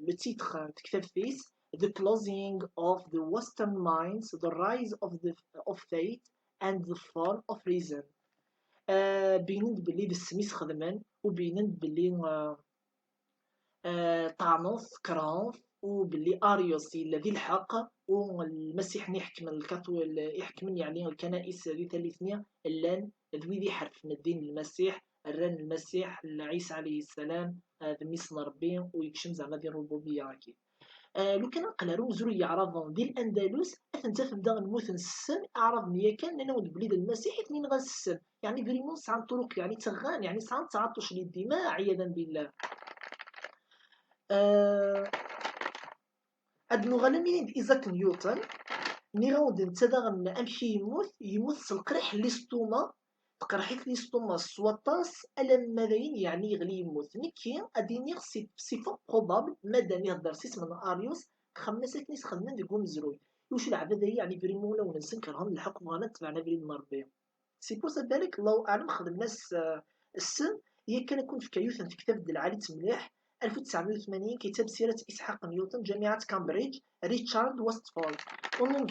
le titre de كتابتيس The Closing of the Western Minds, The Rise of Faith and the Fall of Reason بينند باللي بالسميس خدمان وبينند باللي طعنوث كرهوث وباللي اريوس الذي الحق والمسيح يحكم الكاثول يحكم يعني الكنائس ذي ثلاثنية اللان ذوي ذي حرف من الدين المسيح الران المسيح عيسى عليه السلام ذميسنا ربي ويكشم زعما ديال الربوبيه اكيد لو كان نقلرو زرو يعرضون ديال الاندلس اثنتا تبدا نموت نسن اعرض نيا كان لنا ود بليد المسيح اثنين غنسن يعني فريمون ساعه طرق يعني تغان يعني ساعه تعطش للدماء عياذا بالله هاد اللغه لمين ايزاك نيوتن ملي غاود نتا امشي يموت سلقريح ليستوما تقرحيت ليستوما سواطاس الم ملايين يعني يغلي يموت نكي ادينيغ صفه بروبابل مادام يهضر سيس من اريوس خمسات نيس خدمنا ديكو مزروي واش العباد هي يعني فريمون ولا ونسن كرهن الحكم غانا تبعنا فريد مربي سي بوس بالك الله اعلم خدم ناس السن هي كان يكون في كيوث في كتاب العالي مليح 1980 كتاب سيرة إسحاق نيوتن، جامعة كامبريدج، ريتشارد وستفول. اون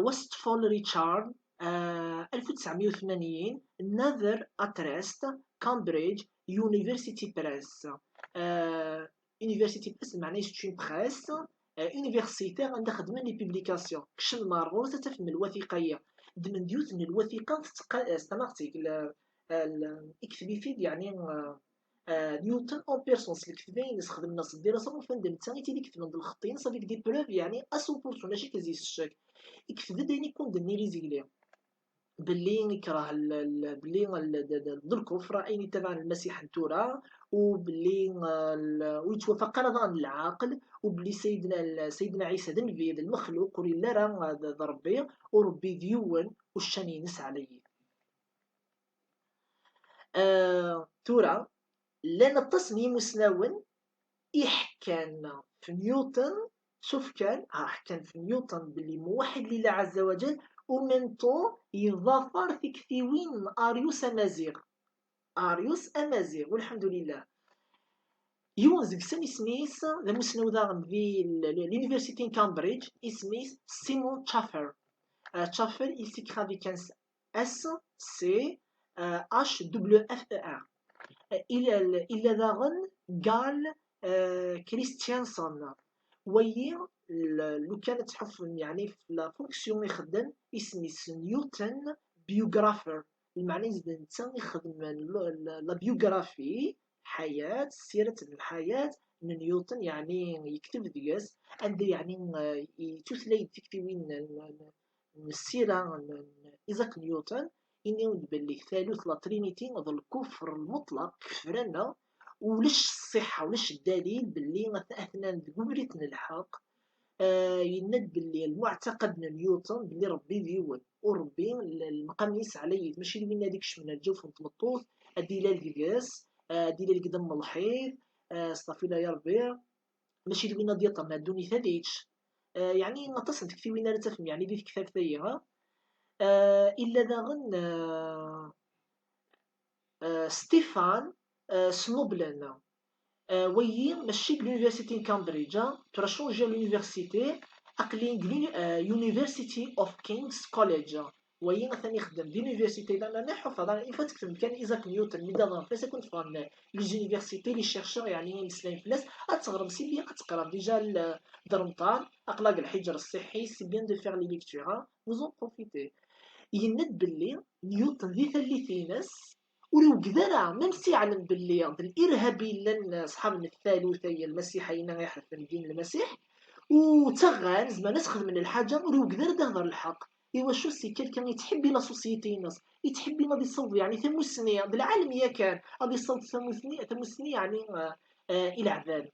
وستفول ريتشارد 1980 Another Addressed Cambridge University Press. University Press معناه سيت بريس يونيفرسيتير عندها خدمة لي بيبليكاسيون كشن مارغوز تفهم الوثيقية من ديوت من الوثيقة ستنارتيكل اكتبي فيه يعني نيوتن اون بيرسون الكتبين يستخدم الناس الدراسة وفندم تاني تيدي كتب من الخطين صافي دي بروف يعني اسوبورتو ماشي كزيس الشك يكتب ديني كون دني ريزيليا باللي يكره باللي ضد الكفر اين تبع المسيح نتورا وباللي ويتوفى قرضا العاقل وباللي سيدنا عيسى ذنبي المخلوق لا راه ربي وربي ديون والشان ينس عليه. تورا لان التصميم مسنون يحكن في نيوتن شوف كان في نيوتن باللي موحد لله عز وجل ومنتو يظفر في كثيوين اريوس امازيغ والحمد لله. يونزك سن سميث ذا مسنودا في l'université كامبريدج سميث سيمون تشافر. تشافر يسكر avec un S C H W F E R. il داغن قال كريستيانسون ويي لو كانت تحفظ يعني في لا فونكسيون يخدم اسميس نيوتن بيوغرافر المعنى الانسان يخدم لا بيوغرافي حياة سيرة الحياة من نيوتن يعني يكتب دياس عند يعني تثلي تكتبين السيرة إيزاك نيوتن إني باللي ثالث لا ترينيتي هذا الكفر المطلق كفرنا ولش الصحة ولش الدليل باللي مثلا قبرتنا الحق يند باللي المعتقد من نيوتن باللي ربي ديون وربي المقاميس عليه ماشي اللي من هذيكش من الجوف مطوط اديلا الكاس اديلا القدم الحيط صافي لا يا ربي ماشي اللي من ديال طما دوني ثاديتش يعني نتصل في وين لا تفهم يعني ديك كتاب ثيها الا داغن ستيفان سنوبلن ويي ماشي لونيفرسيتي كامبريدج ترى شونجي لونيفرسيتي اقلين يونيفرسيتي اوف كينغز كوليدج ويي مثلا يخدم ديونيفرسيتي لان نحفظ انا يفوت تكتب كان ايزاك نيوتن ميدا فاس كنت فان لي زونيفرسيتي لي شيرشور يعني الاسلام فلاس اتغرب سي بيان اتقرا ديجا درمطان اقلاق الحجر الصحي سي بيان دو فير لي ليكتور وزون بروفيتي يند باللي نيوتن ذي ثلثينس ولو قدرا ميمسي يعلم باللي الارهابي لن صحاب الثالوثيه المسيحيين يحرف من دين المسيح وتغان زعما ناس خدم من الحاجه ولو قدر تهضر الحق ايوا شو سي كان يتحبي لا سوسيتي ناس يتحبي غادي يصوب يعني ثموسنيه بالعالميه كان غادي يصوب ثموسنيه يعني الى عذاب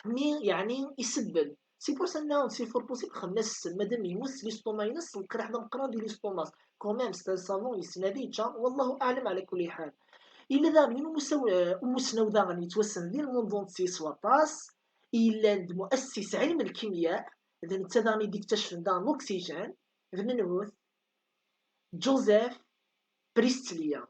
مي يعني يسبل سي بور سا ناون سي فور بوسيبل خناس مادام يمس لي ستوما ينس نقرا حدا نقرا ديال لي ستوماس كوميم ستا سافون يسناديتشا والله اعلم على كل حال. الا ذا من مسنو ذا غادي يتوسن ديال الموندونتي سواطاس الا عند مؤسس علم الكيمياء اذا انت ذاني ديكتشف دا الاكسجين ذنوث جوزيف بريستليا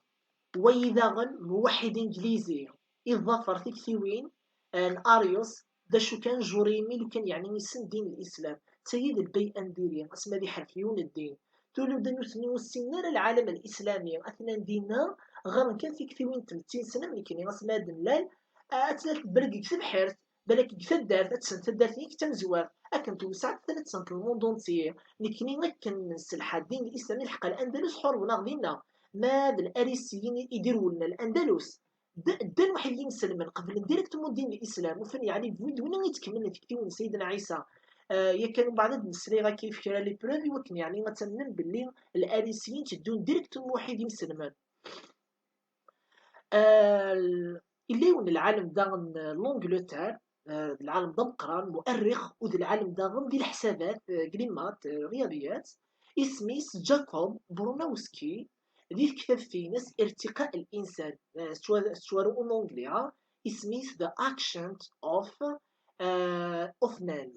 وإذا غن موحد إنجليزي إضافة في كثيوين أن أريوس دا شو كان جوريمي لو كان يعني يسن دين الإسلام سيد البي أنديري اسمها دي حرفيون الدين تولو دا نثني والسنة العالم الإسلامي أثناء دينا غير كان في كثيوين 30 سنة ملي كان اسمها دنلال أتلات برق يكتب حرت بالك كيف دارت أتسنت دارت نيك تنزوار أكن توسعت 3 سنة الموندونتي لكني لكن نسلح الدين الإسلامي الحق الأندلس حرونا غدينا ماذا الاريسيين يديروا لنا الاندلس دا الواحد اللي مسلم قبل ديريكتومون دين الاسلام وفين يعني وين يتكمل في سيدنا عيسى يا كانوا بعد النسري غا كيف كرا لي بروف ولكن يعني مثلا باللي الاريسيين تدون ديريكتومون واحد مسلمان اللي هو العالم داغن لونجلتير العالم دا مقران مؤرخ وذ العالم داغن ديال الحسابات كليمات رياضيات اسميس جاكوب برونوسكي ذي الكتاب فينس ارتقاء الإنسان سوارو أونجليا اسميس The Action of Man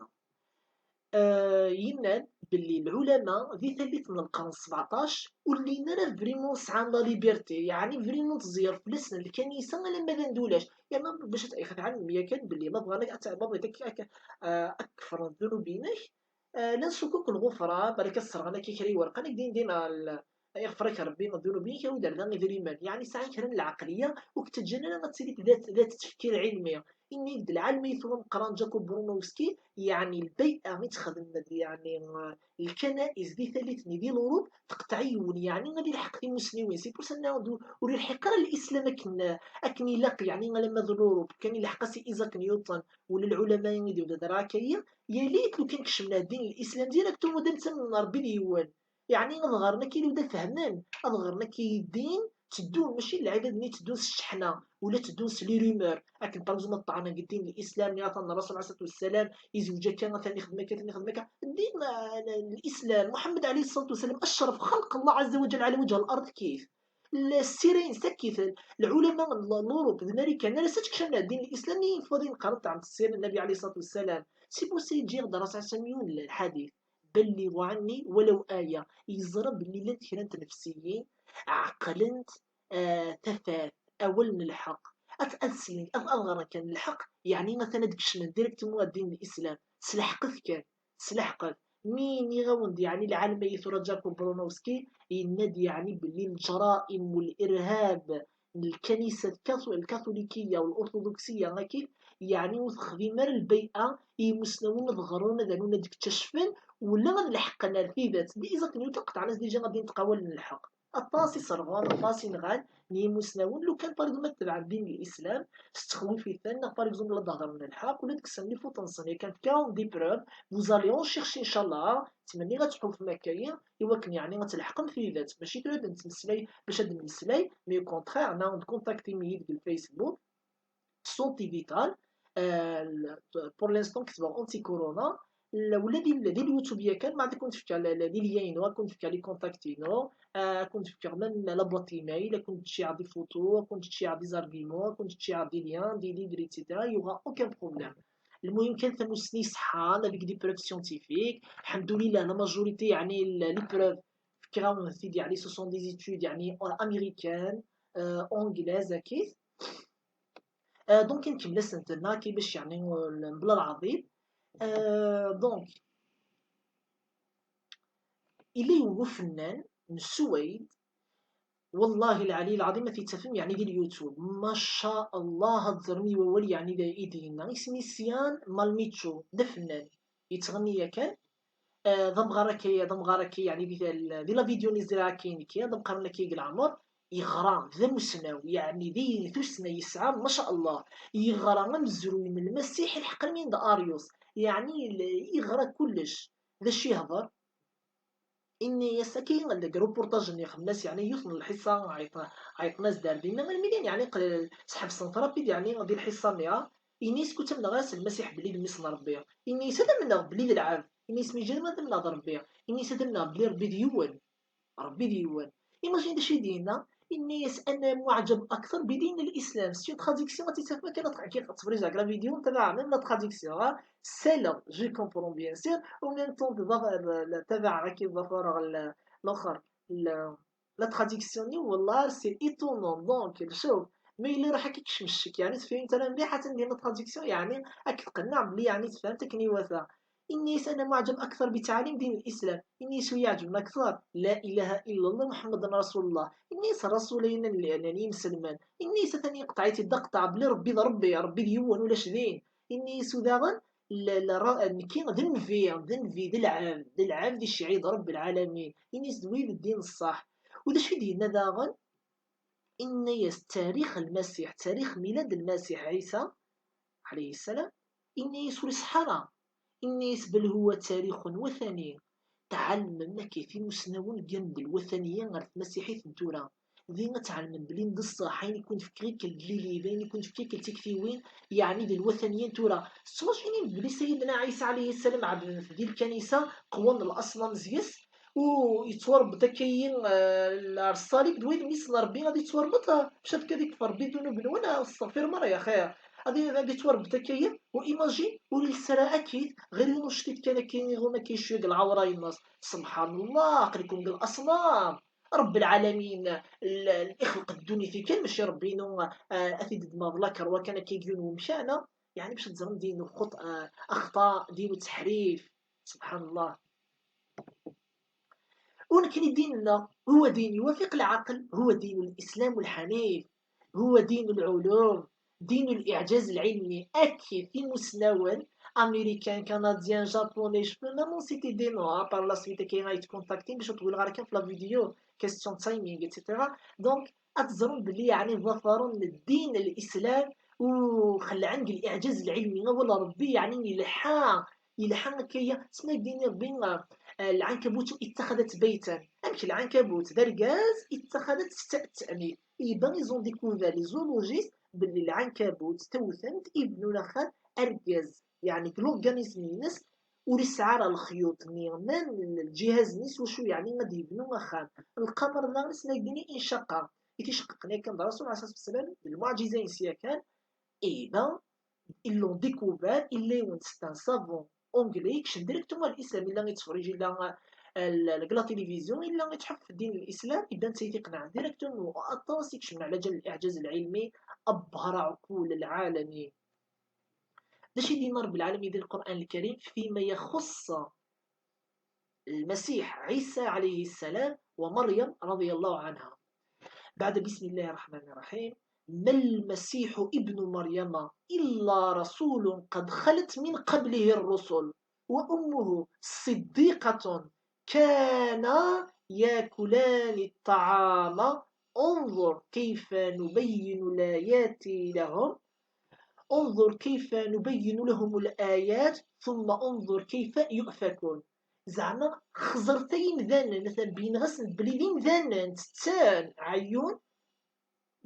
ينال باللي العلماء ذي ثلث من القرن 17 واللي نرى فريمون سعى لا ليبرتي، يعني فريمون تزير فلسنا الكنيسة لما ندولش يعني باش تاخذ علم ياكل باللي ما بغانك بغيتك اكفر ذنوبينك. لا نسوكوك الغفرة بالك السرغنا كي كري ورقة دين دينا يغفرك ربي من ذنوبك ودرنا غير ايمان، يعني ساعات كان العقلية وكتجنن غتسالي ذات تفكير علمي. إني العلمي ثم قران جاكوب برونوفسكي، يعني البيئة غير تخدم يعني الكنائس دي ثالثني دي الأوروب تقطعيون، يعني غادي الحق دي المسلمين سي بور سنا وري الحقيقة الإسلام أكن يلاقي يعني لما ذو الأوروب كان يلحق سي إيزاك نيوتن ولا العلماء يديو دراكية. يا ليت لو كان كشفنا الدين الإسلام ديريكتو مدام تم ربي اليوان، يعني غارنا كي ودا فهمان غارنا كي الدين تدون ماشي العباد اللي تدون الشحنه ولا تدون لي رومور. لكن طلزم الطعنه الدين الاسلام يا الرسول عليه الصلاه والسلام يزوج كان ثاني خدمه ثاني خدمه الدين الاسلام محمد عليه الصلاه والسلام اشرف خلق الله عز وجل على وجه الارض. كيف السيرين سكت العلماء الاوروب الامريكان انا كشفنا الدين الاسلامي فاضي قرأت عن السير النبي عليه الصلاه والسلام. سي بو سي جير دراسه سميون الحديث بلغوا عني ولو آية يزرب اللي لنت كرنت نفسيين عقلنت تفات أول من الحق أتأسلي أغرى كان الحق، يعني مثلا دكشنا ديريكت الدين الإسلام سلحقت كان سلحقت مين يغوند يعني العالم يثور جاكو برونوسكي ينادي يعني باللي الجرائم والإرهاب الكنيسة الكاثوليكية والأرثوذكسية هكي يعني وتخدي مر البيئة يمسنون ظهرون ذنون ديك تشفن ولا غادي لحقنا الفيدات دي إذا كنيو تقطع ناس ديجا غادي نتقاول الحق الطاسي صرغان الطاسي نغال ني مسناون لو كان باريكزومبل تبع الدين الاسلام تستخوي في ثاني باريكزومبل لا ظهر من الحق ولا تكسن لي فوتنصني كان كاون دي بروف فوزاليون شيرشي ان شاء الله تمني غتحو في مكاين يوكن يعني غتلحقن في ذات ماشي كلا نتمسلاي باش هاد نمسلاي مي كونتخيغ انا كونتاكتي مي في الفيسبوك سونتي فيتال بور لانستون كتبوا اونتي كورونا ولا ديال اليوتيوب كان ما عاد كنت فكر لي ليين كنت فكر لي كونتاكتينو كنت فكر من لا بوات ايميل كنت تشيع دي فوتو كنت تشيع دي زارغيمون كنت تشيع دي ليان دي ليفر ايتترا يوغا اوكان بروبليم. المهم كان ثموسني صحة افيك دي بروف سيونتيفيك الحمد لله لا ماجوريتي يعني لي بروف فكراون سيدي يعني سو سون دي زيتود يعني امريكان انجلاز كيف. دونك نكمل سنتنا كي باش يعني بلا العظيم. دونك إلي هو فنان من السويد والله العلي العظيم ما تيتفهم يعني ديال اليوتيوب ما شاء الله تزرني وولي يعني دا ايدينا اسمي سيان مالميتشو دا فنان يتغني كان ضمغاركي يعني دي لا فيديو نزرا كاين كي ضمقرنا كي العمر يغرى ذا مسناو يعني ذي ثسنا يسعى ما شاء الله يغرى من الزروي من المسيح الحق من دا اريوس يعني يغرى كلش ذا الشي يهضر اني يسكين لك روبورتاج اني خماس يعني يوصل الحصه عيط ناس دار بينا المليون يعني سحب سنترابيد يعني غادي الحصه ميا اني سكوت من غاس المسيح بلي المسنا ربي اني سدمنا بلي العاب اني سمي جد ما دمنا ربي اني سدمنا بلي ربي ديوان ربي ديوان ايماجين داش يدينا اني انا معجب اكثر بدين الاسلام سي تراديكسيون تيسافا كي تفرج على لا فيديو تبع ميم لا تراديكسيون سالا جو كومبرون بيان سير و ميم طون تبع كي الظفر الاخر لا تراديكسيون والله سي ايتونون دونك شوف مي اللي راح كيكشمشك يعني تفهم انا مليحه ندير لا تراديكسيون يعني راك تقنع بلي يعني تفهمتك نيوثا. إني أنا معجب أكثر بتعاليم دين الإسلام إني يعجبنا أكثر لا إله إلا الله محمد رسول الله إني رسولين لأنني مسلمان إني ستني قطعتي دقطع بلي ربي ديوان ولا شدين إني سوداغا كي ذنفي ذي العام دي الشعيد رب العالمين إني زويد الدين الصح. وذا شي دينا داغا إني تاريخ المسيح تاريخ ميلاد المسيح عيسى عليه السلام إني يسوي صحراء إني بل هو تاريخ وثني تعلم كيف مسنون جنب الوثنية غير المسيحية ثنتورا ذي تعلم بلي ند الصحين يكون فكري كالليلي بين يكون فكري كالتكفي وين يعني ذي الوثنيين تورا سواش يعني بلي سيدنا عيسى عليه السلام عبد في الكنيسة قوان الأصنام زيس ويتوربط كاين الصليب دوين ميس ربي غادي يتوربط باش هكا ديك فربي ذنوب ولا استغفر مرة يا خير غادي تورب تكايا وايماجين وللسرا اكيد غير نشتيت كان كاين غير ما كاينش العوره الناس سبحان الله قريكم بالاصنام رب العالمين اللي خلق الدنيا في كان ماشي ربي نو افيد دماغ لاكر وكان كيقولون ومشانا يعني باش تزرم دينو خطأ اخطاء دينو تحريف سبحان الله. ولكن ديننا هو دين يوافق العقل، هو دين الإسلام الحنيف، هو دين العلوم، دين الإعجاز العلمي أكيد في مستوى امريكان كنديان جابوني جو بو ميم سيتي دي نو بار لا سويت كاين غيتكونتاكتي باش تقول غير كان في لا فيديو كيستيون تايمينغ ايتترا. دونك اتزرم بلي يعني ظفر الدين الاسلام وخلى عندك الاعجاز العلمي ولا ربي يعني يلحق كيا سما دين ربي العنكبوت اتخذت بيتا امشي العنكبوت دار غاز اتخذت تأمين يبان يزون ديكوفر لي زولوجيست باللي العنكبوت توثنت ابن لخان اركز يعني لورغانيزم نيس ورسعة الخيوط نيرمان الجهاز نيس وشو يعني غادي يبنو مخان القمر لا نسنا يديني انشقا يتشققنا كان الرسول عليه الصلاه والسلام بالمعجزه نسيا كان اي ben ils l'ont découvert ils c'est un savant anglais كشف ديريكتومون الاسلام الا غيتفرج الا لا تلفزيون الا غيتحف في دين الاسلام يبان تيقنع ديريكتومون اطاس يكشف على جال الاعجاز العلمي ابهر عقول العالمين. داش يدير رب العالمين يدير القران الكريم فيما يخص المسيح عيسى عليه السلام ومريم رضي الله عنها. بعد بسم الله الرحمن الرحيم ما المسيح ابن مريم إلا رسول قد خلت من قبله الرسل وأمه صديقة كانا ياكلان الطعام انظر كيف نبين الآيات لهم انظر كيف نبين لهم الآيات ثم انظر كيف يؤفكون. زعما خزرتين ذانا مثلا بين غسل بليدين ذانا تتان عيون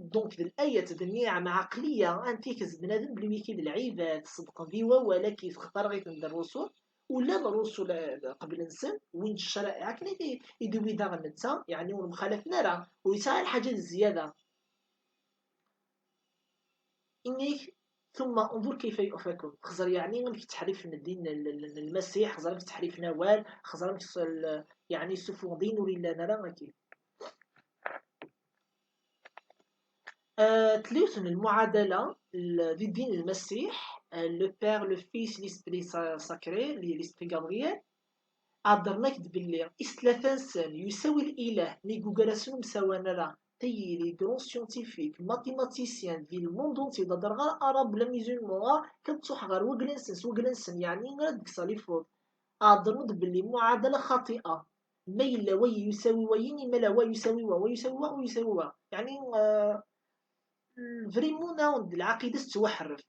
دونك الآية نعمة عقلية أنتيكز بنادم بلي ويكيد العباد صدقا ديوا ولا كيف اختار غير عند الرسل ولا الرسل قبل نسن وين الشرائع كني يدوي داغ النتا يعني والمخالف نرى ويسعى الحاجة الزيادة إنيك ثم انظر كيف يؤفكون خزر يعني غير تحريف الدين المسيح خزر تحريف نوال خزر يعني سفو دين ولا نرى كيف تلوثن المعادلة للدين المسيح لو بير لو فيس ليسبري ساكري ليسبري غابرييل هضرنا باللي إثلاثان سان يساوي الإله ني جوجلاسون مساوانا لا تي لي كرون سيونتيفيك ماتيماتيسيان في الموند اونتي دادر غير أراب لا ميزولمون كتصح غير وكلنسن يعني غير ديك لي فوت هضرنا باللي معادلة خاطئة ما إلا وي يساوي وين ما لا وي يساوي ويساوي ويساوي يعني فريمون ناود العقيدة تتوحرف.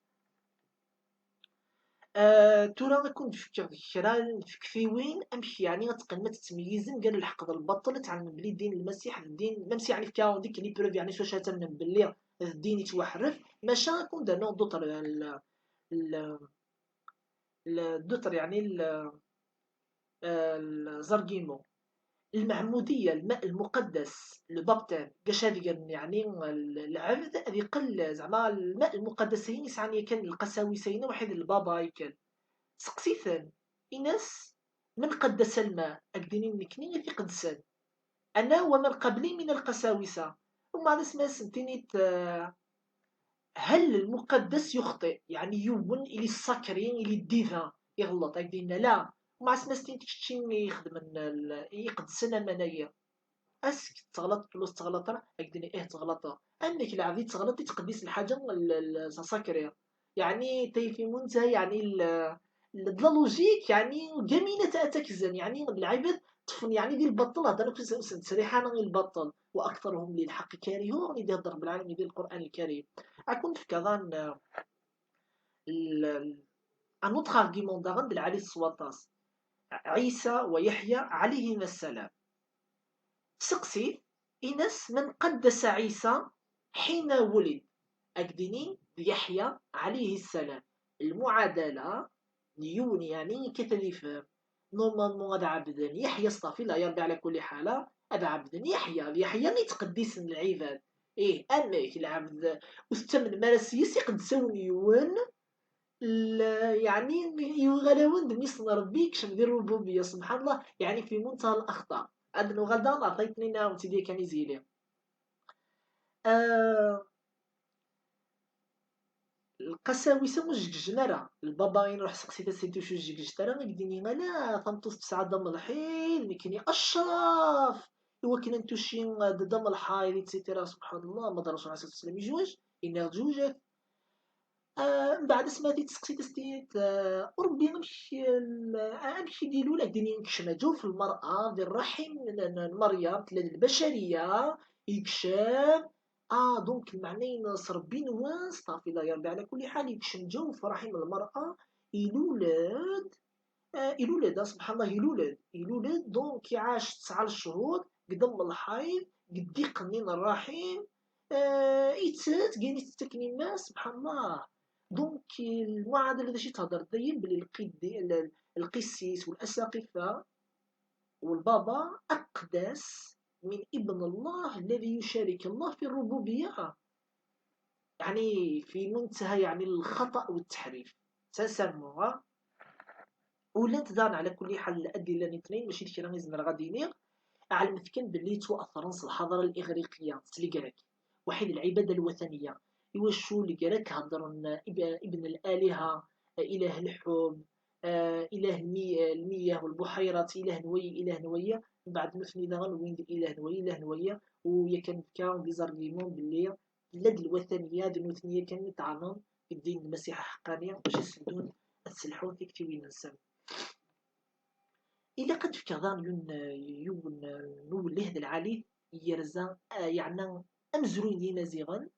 تورا غنكون نفكر كرا كثيوين امشي يعني غتقن تتميزن قال الحق ذا البطل تعلم بلي دين المسيح الدين ممسي يعني في ديك لي بروف يعني واش تمن بلي الدين يتوحرف ماشا غنكون درنا دوطر الدوطر يعني الزرقيمو المعمودية الماء المقدس البابتين كاش هذه يعني العبد هذه قل زعما الماء المقدس هي يعني كان القساوسين واحد البابا يكن سقسيثن إناس من قدس الماء أكديني نكني في قدسان أنا ومن قبلي من القساوسة ومع اسمها سنتينيت هل المقدس يخطئ يعني يون إلي الساكرين إلي الديفان يغلط أكدينا لا ومع اسمها سنتينيت تشين يخدم يقدسنا منايا اسك تغلط فلوس تغلط اكدني تغلط انك العبيد تغلط تقديس الحاجه ساكريا يعني تي في منتهى يعني لوجيك يعني جميلة تأتكزن يعني بالعباد طفن يعني دي البطل هذا لك سريحان البطل واكثرهم للحق كارهون يدي الضرب العالمي ديال القران الكريم اكون في كذا ان اوتر ارغيومون داغن بالعلي السواطاس عيسى ويحيى عليهما السلام سقسي إنس من قدس عيسى حين ولد أكدني يحيى عليه السلام المعادلة نيون يعني كتليف نورمالمون هذا عبدا يحيى صافي لا يرجع على كل حالة هذا عبدا يحيى اللي يتقدس العباد إيه أماك العبد وستمن مراسيس يقد سون يوان يعني يغلون دميس ربي كشم ذي الربوبية سبحان الله يعني في منتهى الأخطاء أدنو غدا عطيتني نعم تدي كان يزيلي آه القساوسة مش جنرا البابا يروح سقسيتا سيتو شو جيجترا قديني غلا فانتوس تسعة دم الحيل مكني أشرف هو كنا نتوشين دم الحايل إتسيتيرا سبحان الله ما درسوا على أساس السلام يجوج إن جوجة من بعد سمعتي تسقسيت ستيت وربي نمشي ديالو لك ديني نكشم جوف المرأة ذي الرحم مريم تلاد البشرية يكشم دونك المعنى ينصر بين وان صافي لا يربي على كل حال يكشم جوف رحم المرأة يلولد يلولد سبحان الله يلولد دونك يعاش 9 شهور قدام الحيض قد يقنين الرحم يتسات كاين يتسكني ما سبحان الله دونك المعادلة شي تهضر دايما بلي القسيس والأساقفة والبابا أقدس من ابن الله الذي يشارك الله في الربوبية يعني في منتهى يعني الخطأ والتحريف سنسموها ولا تدان على كل حال الأدلة الاثنين ماشي ديك راه نزل غادي ينير على مثكن باللي تأثرنس الحضارة الإغريقية تلقاك واحد العبادة الوثنية إوا شو اللي قالك هضرن ابن الآلهة إله الحب إله المياه والبحيرات إله نوي إله نوية من بعد مثني دغن وين إله نوي إله نوية ويا كان كاون ديزارغيمون باللي بلاد الوثنية دي الوثنية كان تعلم الدين المسيحة حقانية باش يسدون السلحون في وين نسم إلا قد فكران يون نول لهذا العالي يرزا يعني أمزرون دينا زيغن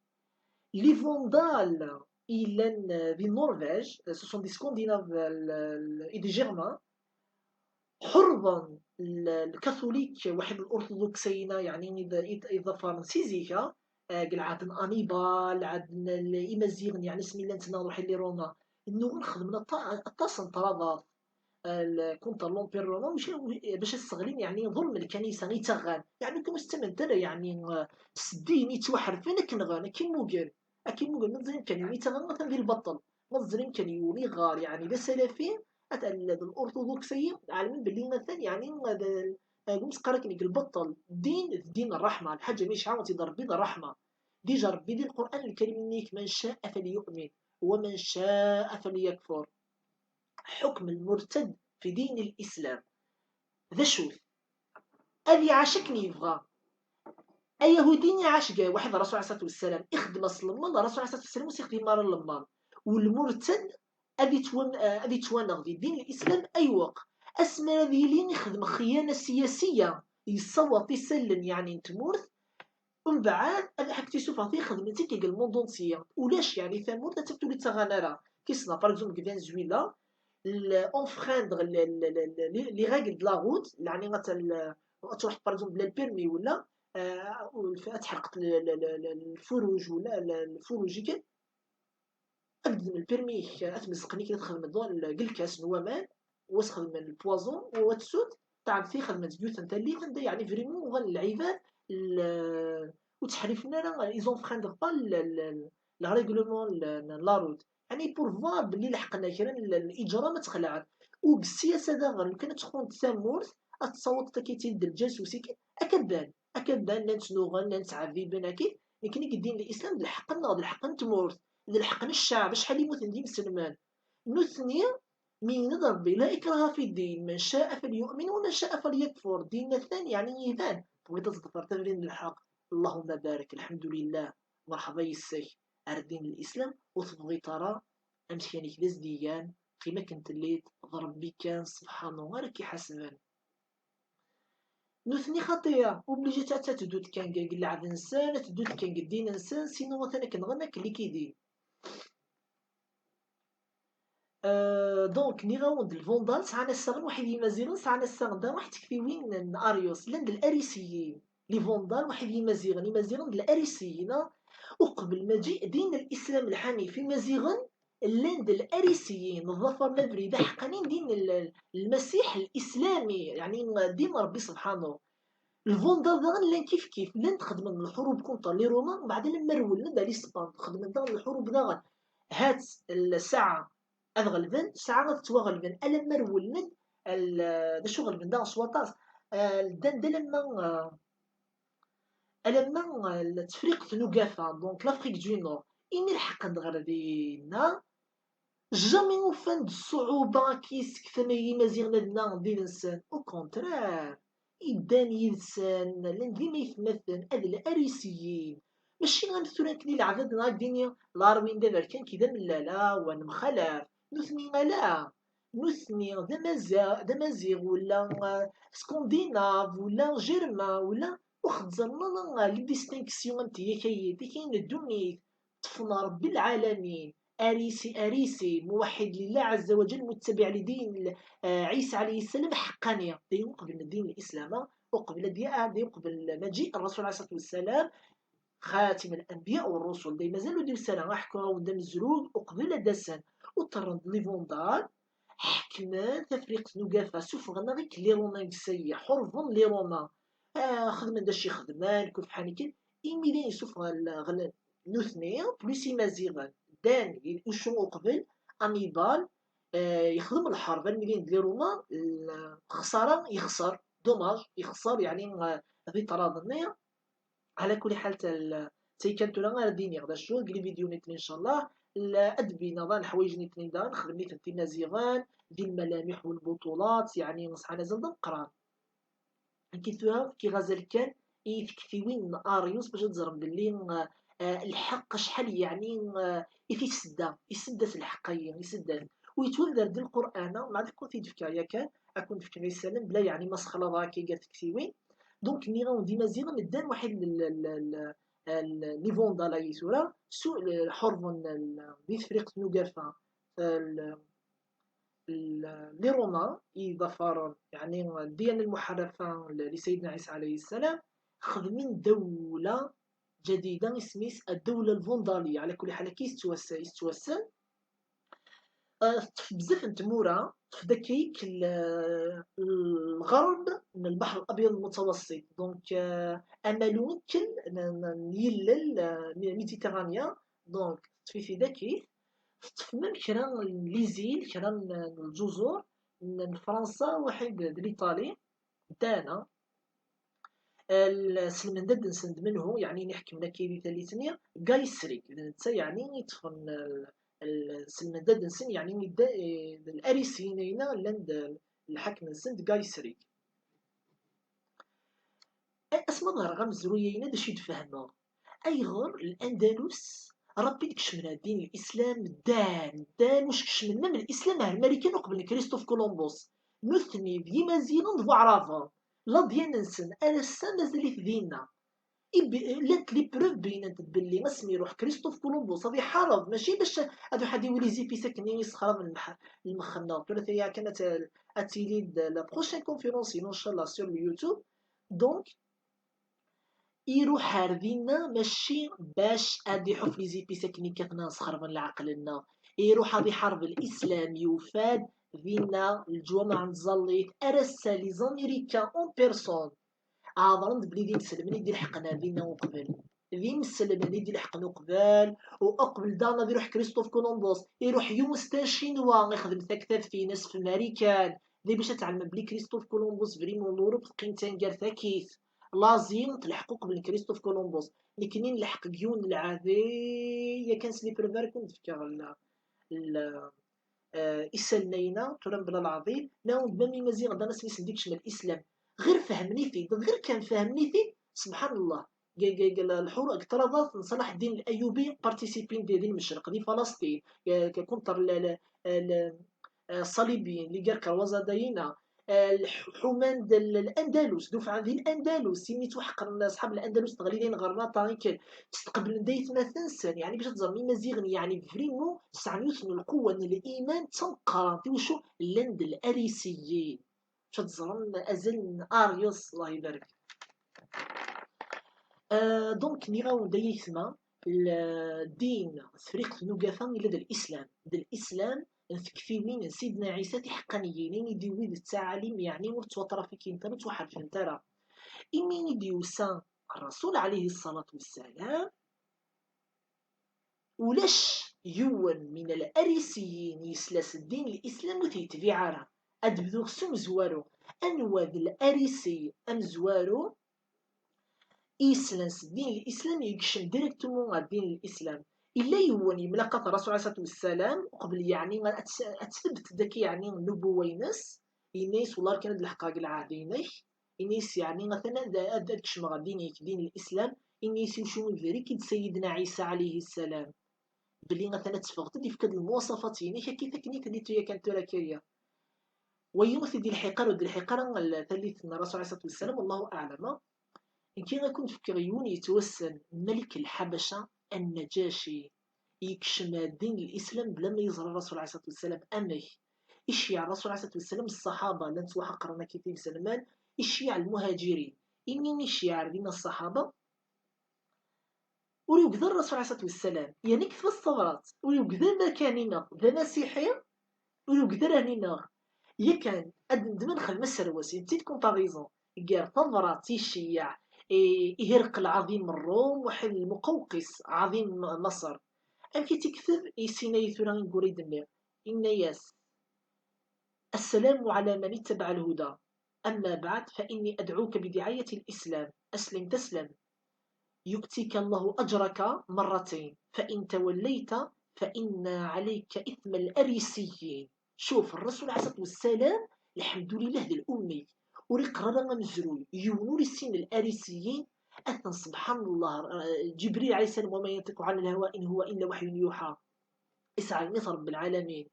لي فوندال إلى في النرويج سوسون دي سكونديناف إي دي جيرمان حرضا الكاثوليك واحد الأرثوذكسيين يعني إذا فرنسيزيكا قال عادن أنيبال عادن الإمازيغن يعني اسمي لانتنا واحد اللي رونا إنه نخدم الطاسن طرابات كونتر لومبير روما باش تستغلين يعني ظلم الكنيسة نيتغان يعني كم استمدر يعني الدين يتوحرفين كنغان كي موغل مزرين كان يتغان مثلا ديال البطل مزرين كان يولي غار يعني لا سلفين الأرثوذكسيين عالمين باللي مثلا يعني قمت قرأت البطل الدين الرحمة الحاجة مش عاوز يضرب الرحمة ديجا ربي دي القرآن الكريم نيك من شاء فليؤمن ومن شاء فليكفر حكم المرتد في دين الإسلام ذا شوف أذي عاشقني يبغى أي يهودي عاشق واحد الرسول عليه الصلاة والسلام يخدم الصلمان الرسول عليه الصلاة والسلام يخدم مار اللمان والمرتد أذي توانغ في دين الإسلام أي وقت أسمى ذي لين يخدم خيانة سياسية يصوت يسلم يعني تمورث ومن بعد أنا حكيت سوف في خدمتي كي الموندونسية ولاش يعني ثمور تتبتو لي تغنرا كيسنا باغ كيفان زويلا enfreindre les règles de la route يعني مثلا تروح باغ بلا البيرمي ولا تحرق الفروج ولا الفروج كي أقدم البيرمي أتمزقني كي تخدم الكاس نوامان وتخدم البوازون وتسود تعرف في خدمة بيوت انت اللي انت يعني فريمون غن العباد وتحرفنا لا ايزون با لا ريغلومون لا روت يعني بور فوا بلي لحقنا كرا الاجرام تخلعت وبالسياسه داغا لو كانت تكون تسامورت اتصوت تكيتيد الجاسوسي اكدان نانت نوغان نانت عذيبان اكيد لكن الدين الاسلام الحق ناض الحق نتمورت الحق الشعب شحال يموت نديم سلمان نثني من نضرب لا إكراه في الدين من شاء فليؤمن ومن شاء فليكفر دين الثاني يعني يبان بغيت تظفر تمرين الحق اللهم بارك الحمد لله مرحبا يسك أردين الإسلام وتبغي ترى أمشي يعني كذا زديان كيما كنت اللي ضرب بي كان سبحانه راكي حسبان نثني خطية وبليجي تاتا تدوت كان قال عاد إنسان تدوت كان قدين إنسان سينو مثلا كنغنك اللي كيدين دونك نيغاوند الفوندال سعنا السغن واحد يمازيغن سعنا السغن دا واحد تكفيوين اريوس لاند الاريسيين لي فوندال واحد يمازيغن الاريسيين وقبل مجيء دين الاسلام الحنيفي مازيغن لاند الاريسيين الظفر مبري حقانين دين المسيح الاسلامي يعني دين ربي سبحانه الفوندا داغن لان كيف لان تخدم الحروب كونتر لي رومان بعد لما رولنا دا ليسبان تخدم داغن الحروب داغن هات الساعة أغلبن ساعة تتوغلبن ألما رولنا دا شو غلبن داغن سواطاس دان دا لما تفريق نوكافا دونك لافريك دو نور إني الحق غردينا جامي وفان الصعوبة كيسكثم يمازيغنا دنا دي الإنسان أو كونترار إدان يلسان لان ديما يتمثل هاد الأريسيين ماشي غنمثلو كلي العدد نهار الدنيا لاروين دابا كان كذا من لالا ونمخلف نثني لا نثني دا مازيغ ولا سكونديناف ولا جيرمان ولا واخد زرنا لي ديستينكسيون نتيا كاين الدنيا طفنا رب العالمين أريسي موحد لله عز وجل متبع لدين عيسى عليه السلام حقانية دي قبل الدين الإسلام وقبل دي قبل مجيء الرسول عليه الصلاة والسلام خاتم الأنبياء والرسل دي مازالوا دير سنة راحكوا ودم الزروق وقبل دسن وطرد ليفوندال حكما تفريق نوقافا سوف غنا غيك لي رومان سيء حرفون لي رومان خدمان داشي خدمان كيف حانيكين إيميلين سوف غنا نوثنيا بلوسي مازيغان دان يشو قبل انيبال يخدم الحرب المليون ديال روما الخساره يخسر دوماج يخسر يعني هذه تراضنيه على كل حال كانت لا غير ديني غدا شو قلي فيديو نتني ان شاء الله الادبي نظام الحوايج نتني دان خدمت في مزيغان ديال الملامح والبطولات يعني نصح نزل نقرا كيفها كي غازال كان يتكفيوين اريوس باش تزرب باللي الحق شحال يعني يسدس الحقية يسدس ويتولدر ديال القرآن مع ذلك كنت تفكر يا كان أكون تفكر السلام بلا يعني مسخرة ضاكي قالت كسيوين دونك ني غاون ديما زيغا مدان واحد لي فوندا لا يسورا سو حرفون دي فريق نوغافا لي رومان يظفرون يعني ديال المحرفة لسيدنا عيسى عليه السلام خدمين دولة جديدة اسميس الدولة الفوندالية على كل حال كي يستوسل بزاف نتمورا في داكيك الغرب من البحر الأبيض المتوسط دونك أملون كل يلل ميديتيرانيا دونك في داكيك تفهم كرا ليزيل كرا الجزر من فرنسا واحد لإيطالي دانا سلمان داد نسند منه يعني نحكي من كيدي ثالثنيا قايسري نتا يعني يتفن سلمان داد نسن يعني الاريسيين لاند الحكم نسند قايسري اسما ظهر غمزرويين هذا شي تفهمه اي غير الاندلس ربي كشمنا دين الاسلام دان واش كشمنا من الاسلام الامريكان وقبل كريستوف كولومبوس نثني ديما زينون ضو عرافه لا ديال ننسن السا مازال دينا لات لي بروف بينات بلي ما سميروح كريستوف كولومبوس غادي يحارب ماشي باش هادو حد يولي زيبي ساكنين يسخرا من المخنا ثلاثه كانت اتيليد لا بروشين كونفيرونس ان شاء الله سور اليوتيوب دونك يروح هاردينا ماشي باش غادي يحف لي زيبي ساكنين كيفنا نسخر من عقلنا يروح غادي يحارب الاسلام يفاد فينا الجوامع نتزليت ارسل لي زاميريكان اون بيرسون عاضرند بلي دي مسلمني دي الحقنا دينا وقبل ذي مسلمني دي الحقنا وقبل وأقبل دانا يروح كريستوف كولومبوس يروح يومستان شينوا يخدم ثكثات في ناس في الامريكان ذي باش تعلم بلي كريستوف كولومبوس فريمون لوروب قيمتان قال ثاكيث لازم تلحقوا قبل كريستوف كولومبوس لكنين لحق جيون العادية كان سلي بريفير كنت تفكر إسالنينا ترى بلا العظيم ناود بامي مزيغ دانا سميس نديكش من الإسلام غير فهمني فيه غير كان فهمني فيه سبحان الله قال الحروب اقترضت صلاح الدين الايوبي بارتيسيبين ديال المشرق دي فلسطين كونتر الصليبيين اللي قال كروزادينا الحومان ديال الاندلس دفعه ديال الاندلس سميتو حق اصحاب الاندلس تغليلين غرناطه تستقبل دايت مثلا يعني باش تزرمي مزيغن يعني فريمون سعنيوثن القوه الايمان تنقرا وشو لند الاريسيين تتزرم ازل اريوس الله يبارك دونك نيغاو دايثما الدين فريق نوقافا الى الاسلام الاسلام تكفيوين سيدنا عيسى حقانيين يدي ويد التعاليم يعني وتوطر في كينتر توحد فنترا إمين ديوسان الرسول عليه الصلاة والسلام ولاش يون من الأريسيين يسلاس الدين الإسلام وتيتبع راه أدبدو خصو مزوارو أنواد الأريسي أمزوارو يسلاس الدين الإسلام يكشم ديريكتومون الدين الإسلام إلا يون يملقى الرسول عليه الصلاة والسلام قبل يعني ما أتثبت داك يعني النبوة ينس ينيس والله كانت الحقاق العادينيك ينيس يعني مثلا دا كشم غادي دين الإسلام ينيس يشوم ذلك سيدنا عيسى عليه السلام بلي مثلا تفقت دي فكاد المواصفات يعني كيف كنيت اللي هي كانت راكيه ويمثل دي الحقار ودي الحقار ثالث الرسول عليه الصلاه والسلام والله اعلم ان كي غنكون فكر يوني يتوسل ملك الحبشه النجاشي يكشم دين الاسلام بلا ما يزرى الرسول عليه الصلاه والسلام امه يشيع الرسول عليه الصلاه والسلام الصحابه لا نتوحى قرنا كيف سلمان يشيع المهاجرين إني يشيع بين الصحابه ويقدر الرسول عليه الصلاه والسلام يعني كيف الصبرات ويقدر مكاننا ذا مسيحي ويقدر هنينا يكن أدن خل مسروس تيت كومباريزون كار ثمرة تيشيع يهرق العظيم الروم واحد المقوقس عظيم مصر أم كي تكتب يسينا ثورا نقولي دمير إن ياس السلام على من اتبع الهدى أما بعد فإني أدعوك بدعاية الإسلام أسلم تسلم يؤتيك الله أجرك مرتين فإن توليت فإن عليك إثم الأريسيين. شوف الرسول عليه الصلاة والسلام الحمد لله للأمي ورقرنا مزروي يونور السين الأريسيين أثن سبحان الله جبريل عليه السلام وما ينطق عن الهوى إن هو إلا وحي يوحى اسعى النصر رب العالمين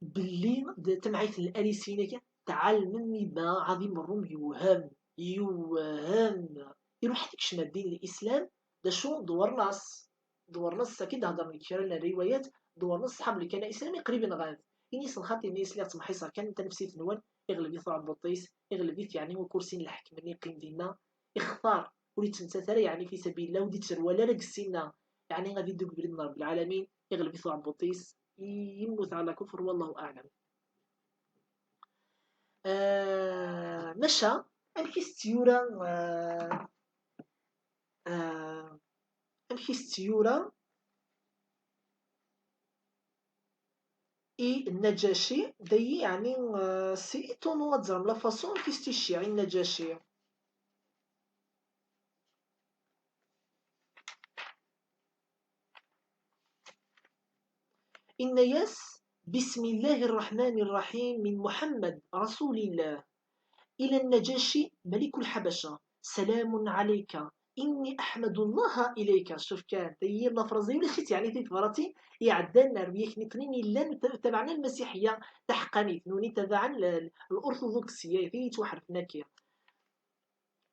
باللي تمعيث الأريسيين تعال مني با عظيم الروم يوهام يروح تكشم الدين الإسلام ده شو دور ناس أكيد هضر نكرر الروايات دور ناس صحاب اللي كان إسلامي قريب غاز إني صنخات إني إسلام تمحيصها كان أنت نفسي ثنوان يغلب يطلع بطيس يغلب يعني وكرسي الحكم اللي قيم دينا اختار وليت تنسى يعني في سبيل الله ودي تسر ولا لك السنة يعني غادي يدوك برد رب العالمين يغلب يطلع بطيس يموت على كفر والله أعلم. مشى الكيستيورا الكيستيورا النجاشي داي يعني سي ايتونو تزرم لا فاصون كيستيشيع النجاشي إن ياس بسم الله الرحمن الرحيم من محمد رسول الله إلى النجاشي ملك الحبشة سلام عليك إني أحمد الله إليك. شوف كان هي اللفظة ولا خيت يعني في فراتي يعدلنا ربيك نتنين إلا تبعنا المسيحية تحقني نوني تبعا الأرثوذكسية في توحرف ناكية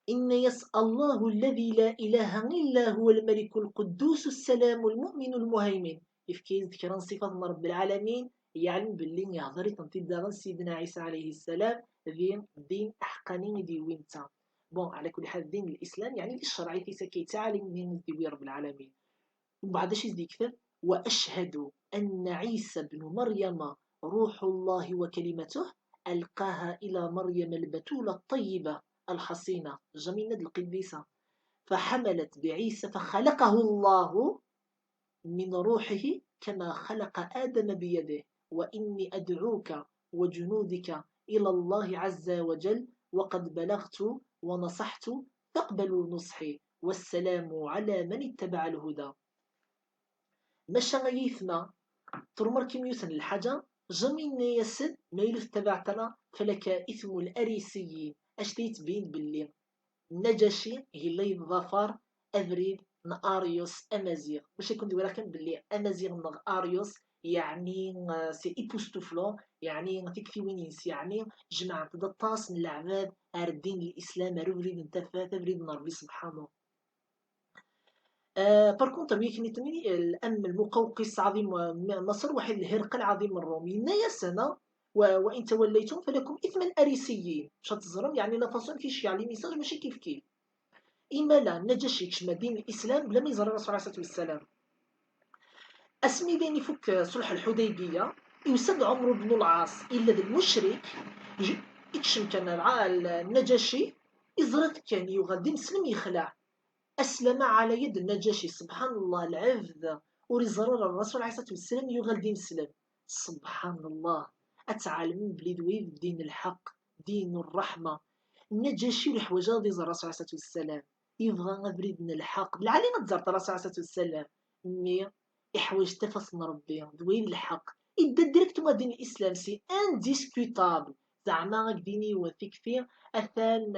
إن يسأل الله الذي لا إله إلا هو الملك القدوس السلام المؤمن المهيمن يفكي ذكران صفات رب العالمين يعلم باللي يهضر تنتي سيدنا عيسى عليه السلام ذي دين أحقاني دي وينتا بون على كل حال دين الإسلام يعني الشرعي في سكي تعلم من دي رب العالمين وبعد شي ذي كثر وأشهد أن عيسى بن مريم روح الله وكلمته ألقاها إلى مريم البتولة الطيبة الحصينة جميلة القديسة فحملت بعيسى فخلقه الله من روحه كما خلق آدم بيده وإني أدعوك وجنودك إلى الله عز وجل وقد بلغت ونصحت فاقبلوا نصحي والسلام على من اتبع الهدى. مشى غيثنا ترمر كم يوسن الحاجة جميل يسد ما يلف تبعتنا فلك إثم الأريسيين أشتيت بين باللي نجاشي هي اللي ظفر أذريد ناريوس أمازيغ باش يكون دي ولكن باللي أمازيغ من أريوس يعني سي إبوستوفلون يعني تكفي وينيس يعني جماعة الطاس من العباد الدين الإسلام روريد انتفى تبريد نربي سبحانه. باركونتر يكني تمني الأم المقوقس عظيم مصر واحد الهرقل عظيم الرومي نايا سنة وإن توليتم فلكم إثم الأريسيين شات الزرم يعني لا فاصون كيش يعني ميساج ماشي كيف كيف إما لا نجاشي كشما دين الإسلام بلا ما يزرى الرسول عليه الصلاة والسلام أسمي بين يفك صلح الحديبية يوسد عمرو بن العاص إلا ذا المشرك يكشم كان النجاشي إزرت كان يغادي مسلم يخلع، أسلم على يد النجاشي. سبحان الله العبد ورزرر الرسول عليه الصلاة والسلام يغادي مسلم. سبحان الله. أتعلم بلي دوي دين الحق، دين الرحمة. النجاشي الحوايج غادي يزور الرسول عليه الصلاة والسلام، يبغى بريدنا الحق بالعلي ما تزرت الرسول عليه الصلاة والسلام. مي حوايج تفاصيل ربي دوين الحق يبدا ديريكتومون دين الاسلام سي انديسكوتابل. زعما غاك ديني وثيك فيه اثان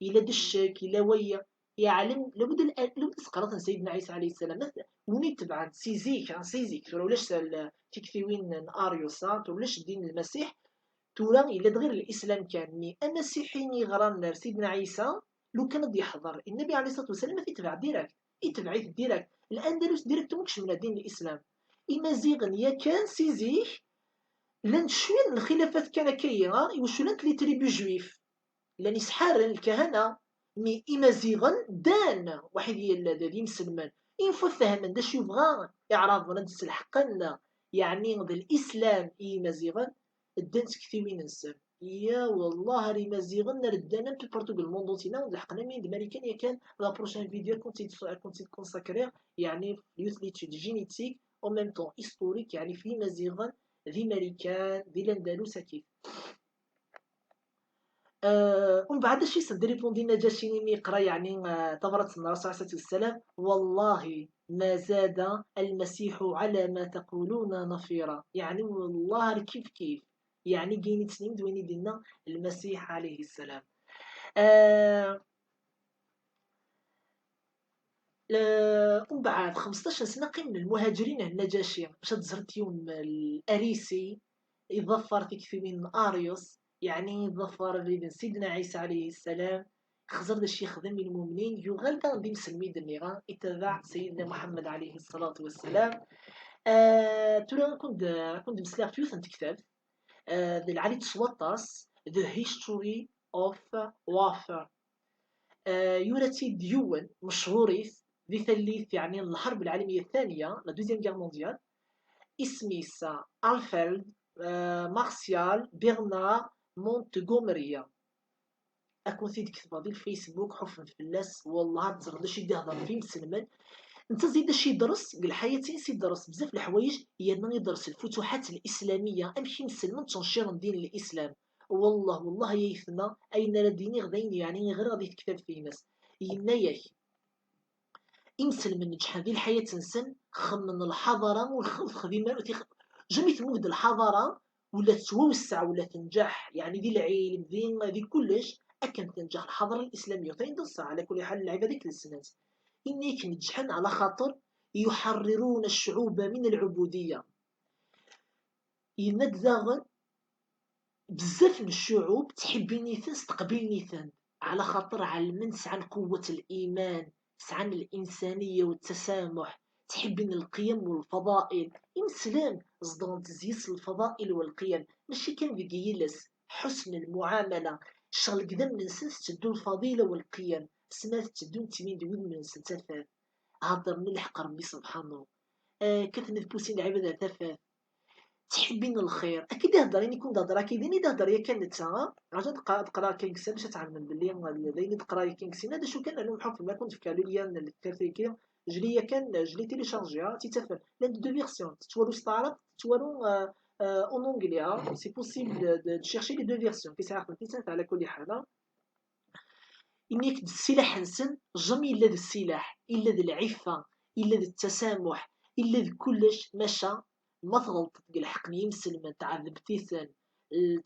الى دشك الى ويا يعلم لابد لابد تقرا سيدنا عيسى عليه السلام مثلا وني تبع سيزيك سيزيك ولاش تكفي وين اريوسا ولاش دين المسيح تورا إلا دغير الإسلام كان مي المسيحيين يغران سيدنا عيسى. لو كان يحضر النبي عليه الصلاة والسلام ما يتبع ديريكت، يتبع ديريكت الأندلس ديريكت مكش من دين الإسلام. إمازيغن يا كان سيزيك لان شوية الخلافات كان كاينة يوشو لان لي تريبي جويف لان يسحار الكهنة. مي إمازيغن دان واحد يلاد مسلمان ينفو فهمن داش يبغى يعرف ولا الحقن يعني الإسلام إمازيغن دانت كثيرين نسان. يا والله ري مزيغن ردانا في البرتغال موندوتينا ولحقنا من الامريكان يا كان لا بروشين فيديو كنت كونساكري يعني يوث ليتود جينيتيك او ميم طون هيستوريك يعني في مزيغن ذي امريكان ذي الاندلس كيف. ومن بعد شي صد ريبوندي النجاشي مي يقرا يعني تبرة الرسول عليه الصلاه والسلام والله ما زاد المسيح على ما تقولون نفيرا. يعني والله كيف كيف يعني كاين تسنيم دويني دينا المسيح عليه السلام. آه ومن بعد 15 سنه قيم من المهاجرين النجاشي مشات زرت يوم الاريسي يظفر في كثير من اريوس يعني يظفر بين سيدنا عيسى عليه السلام. خزر داش يخدم المؤمنين يغال غادي مسلمي النيران اتباع سيدنا محمد عليه الصلاة والسلام. ترى كنت مسلا في يوث كتاب ذي العلي تسوطاس The History of Warfare. يوراتي ديون مشهوريث ذي ثليث يعني الحرب العالمية الثانية لا دوزيام غير مونديال. اسميس ألفرد مارسيال برنار مونتغومري. أكون سيدي كتبها ديال الفيسبوك حفن فلاس والله تزرد شي يهضر في مسلمان. انت زيد شي درس قال حياتي سي درس بزاف الحوايج يدنا يدرس الفتوحات الاسلاميه امشي مسلمن تنشير دين الاسلام. والله والله يثنى اين لديني غدين يعني غير غادي تكتب في ناس يناياك يمسل من نجح هذه الحياة نسن خمن الحضارة والخدمة جميع تمود الحضارة ولا توسع ولا تنجح يعني دي العلم دي كلش أكن تنجح الحضارة الإسلامية وتنصح على كل حال العبادة السنات إنيك نجحن على خاطر يحررون الشعوب من العبودية. يمد داغن بزاف من الشعوب تحب نيثان تقبل نيثان على خاطر علمن عن قوة الإيمان عن الإنسانية والتسامح تحبين القيم والفضائل. إمسلام زدان تزيس الفضائل والقيم ماشي كان بيجيلس حسن المعاملة شغل قدام من سنس تدو الفضيلة والقيم سمات تدو تمين دون من سنتفات هضر من الحق ربي سبحانه. كتنذ بوسين العبادة تفات تحبين الخير اكيد يهضر يكون هضر اكيد اني تهضر يا كانت ساعه عاد تقرا كينغسي باش تعلم باللي دايما تقرا كينغسي هذا شو كان انا محفظ ما كنت في كالوليان الكارتيكي جلي كان جلي تيليشارجيها تيتفر لاند دو فيرسيون تتوالو استعرض تتوالو اون اونغلي سي بوسيبل دو تشيرشي لي دو فيرسيون كي ساعه على كل حال. انك السلاح نسن جمي الا السلاح الا العفه الا التسامح الا كلش مشى ما تغلط تلقى الحق يمسل تاع ذبتيثن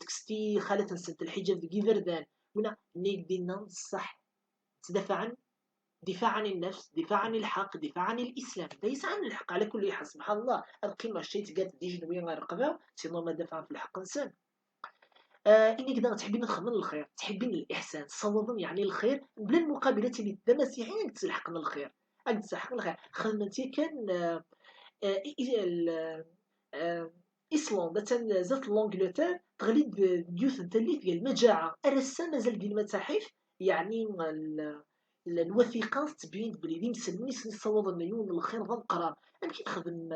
تكستي خالة نسنت الحجاب دقي بردان هنا نيك دينا الصح تدافع عن دفاع عن النفس دفاع عن الحق دفاع عن الاسلام ليس عن الحق على كل حال. سبحان الله القيمه شيء تقات دي جنوين غير رقبه سينو ما دافع في الحق انسان. انك دا تحبين نخمن الخير تحبين الاحسان صوابا يعني الخير بلا المقابله اللي دا مسيحيين تلحقنا الخير اك تلحقنا الخير خدمتي كان ايسلندا زات لونجلتير تغليد ديوث تليف ديال المجاعه الرسام مازال ديال المتاحف يعني الوثيقه تبين بلي دي مسلمين صواب المليون الخير ضد القرار انا كي تخدم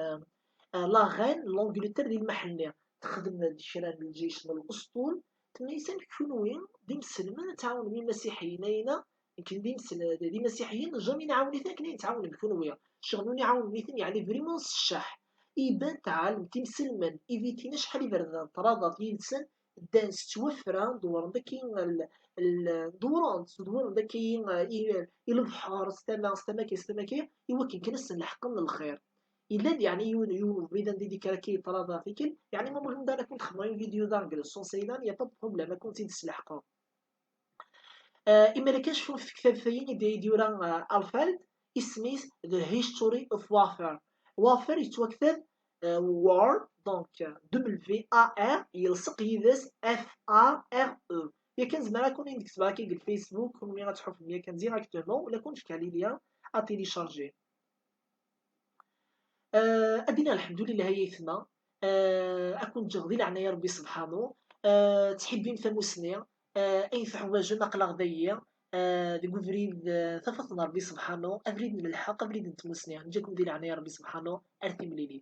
لا غين لونجلتير ديال المحليه تخدم شران الجيش من الاسطول تميسان كونوين دي مسلمان تعاون من المسيحيين هنا. يمكن دي مسيحيين جامي نعاون ثاني كنا نتعاون بكونويا شغلوني عاون مثل يعني فريمون الشح يبان تعال تمسلمان إيفيتينا شحال يبردان تراضات يلسن دانس توفران دوران داكي دوران داكي البحر ستماكي يوكن كنسن الحق من الخير إلا يعني يون بيدان دي كراكي تراضا فيكل يعني ما مهم دانا كنت خدمين فيديو دانجل سون سيدان يا با بروبليم كنت تسلحقا إما كانش في كتاب ثاني ديوران ألفالد اسمه The History of Warfare. وافر يتوكتب War دونك WAR يلصق يدس FARE. يا كان زعما كون نكتبها كي الفيسبوك كون ملي غتحط ملي كان ديراكتومون ولا كون تكالي ليا اتيليشارجي. أدينا الحمد لله هيثنا. أكون جغدي لعنا يا ربي سبحانه. تحبين فموسني. أي حوايج نقلا غدايا. ديك فريد ثفثنا ربي سبحانه أفريد من الحق أفريد نتموسني نجاكم دي لعنا يا ربي سبحانه أرثي مليلي.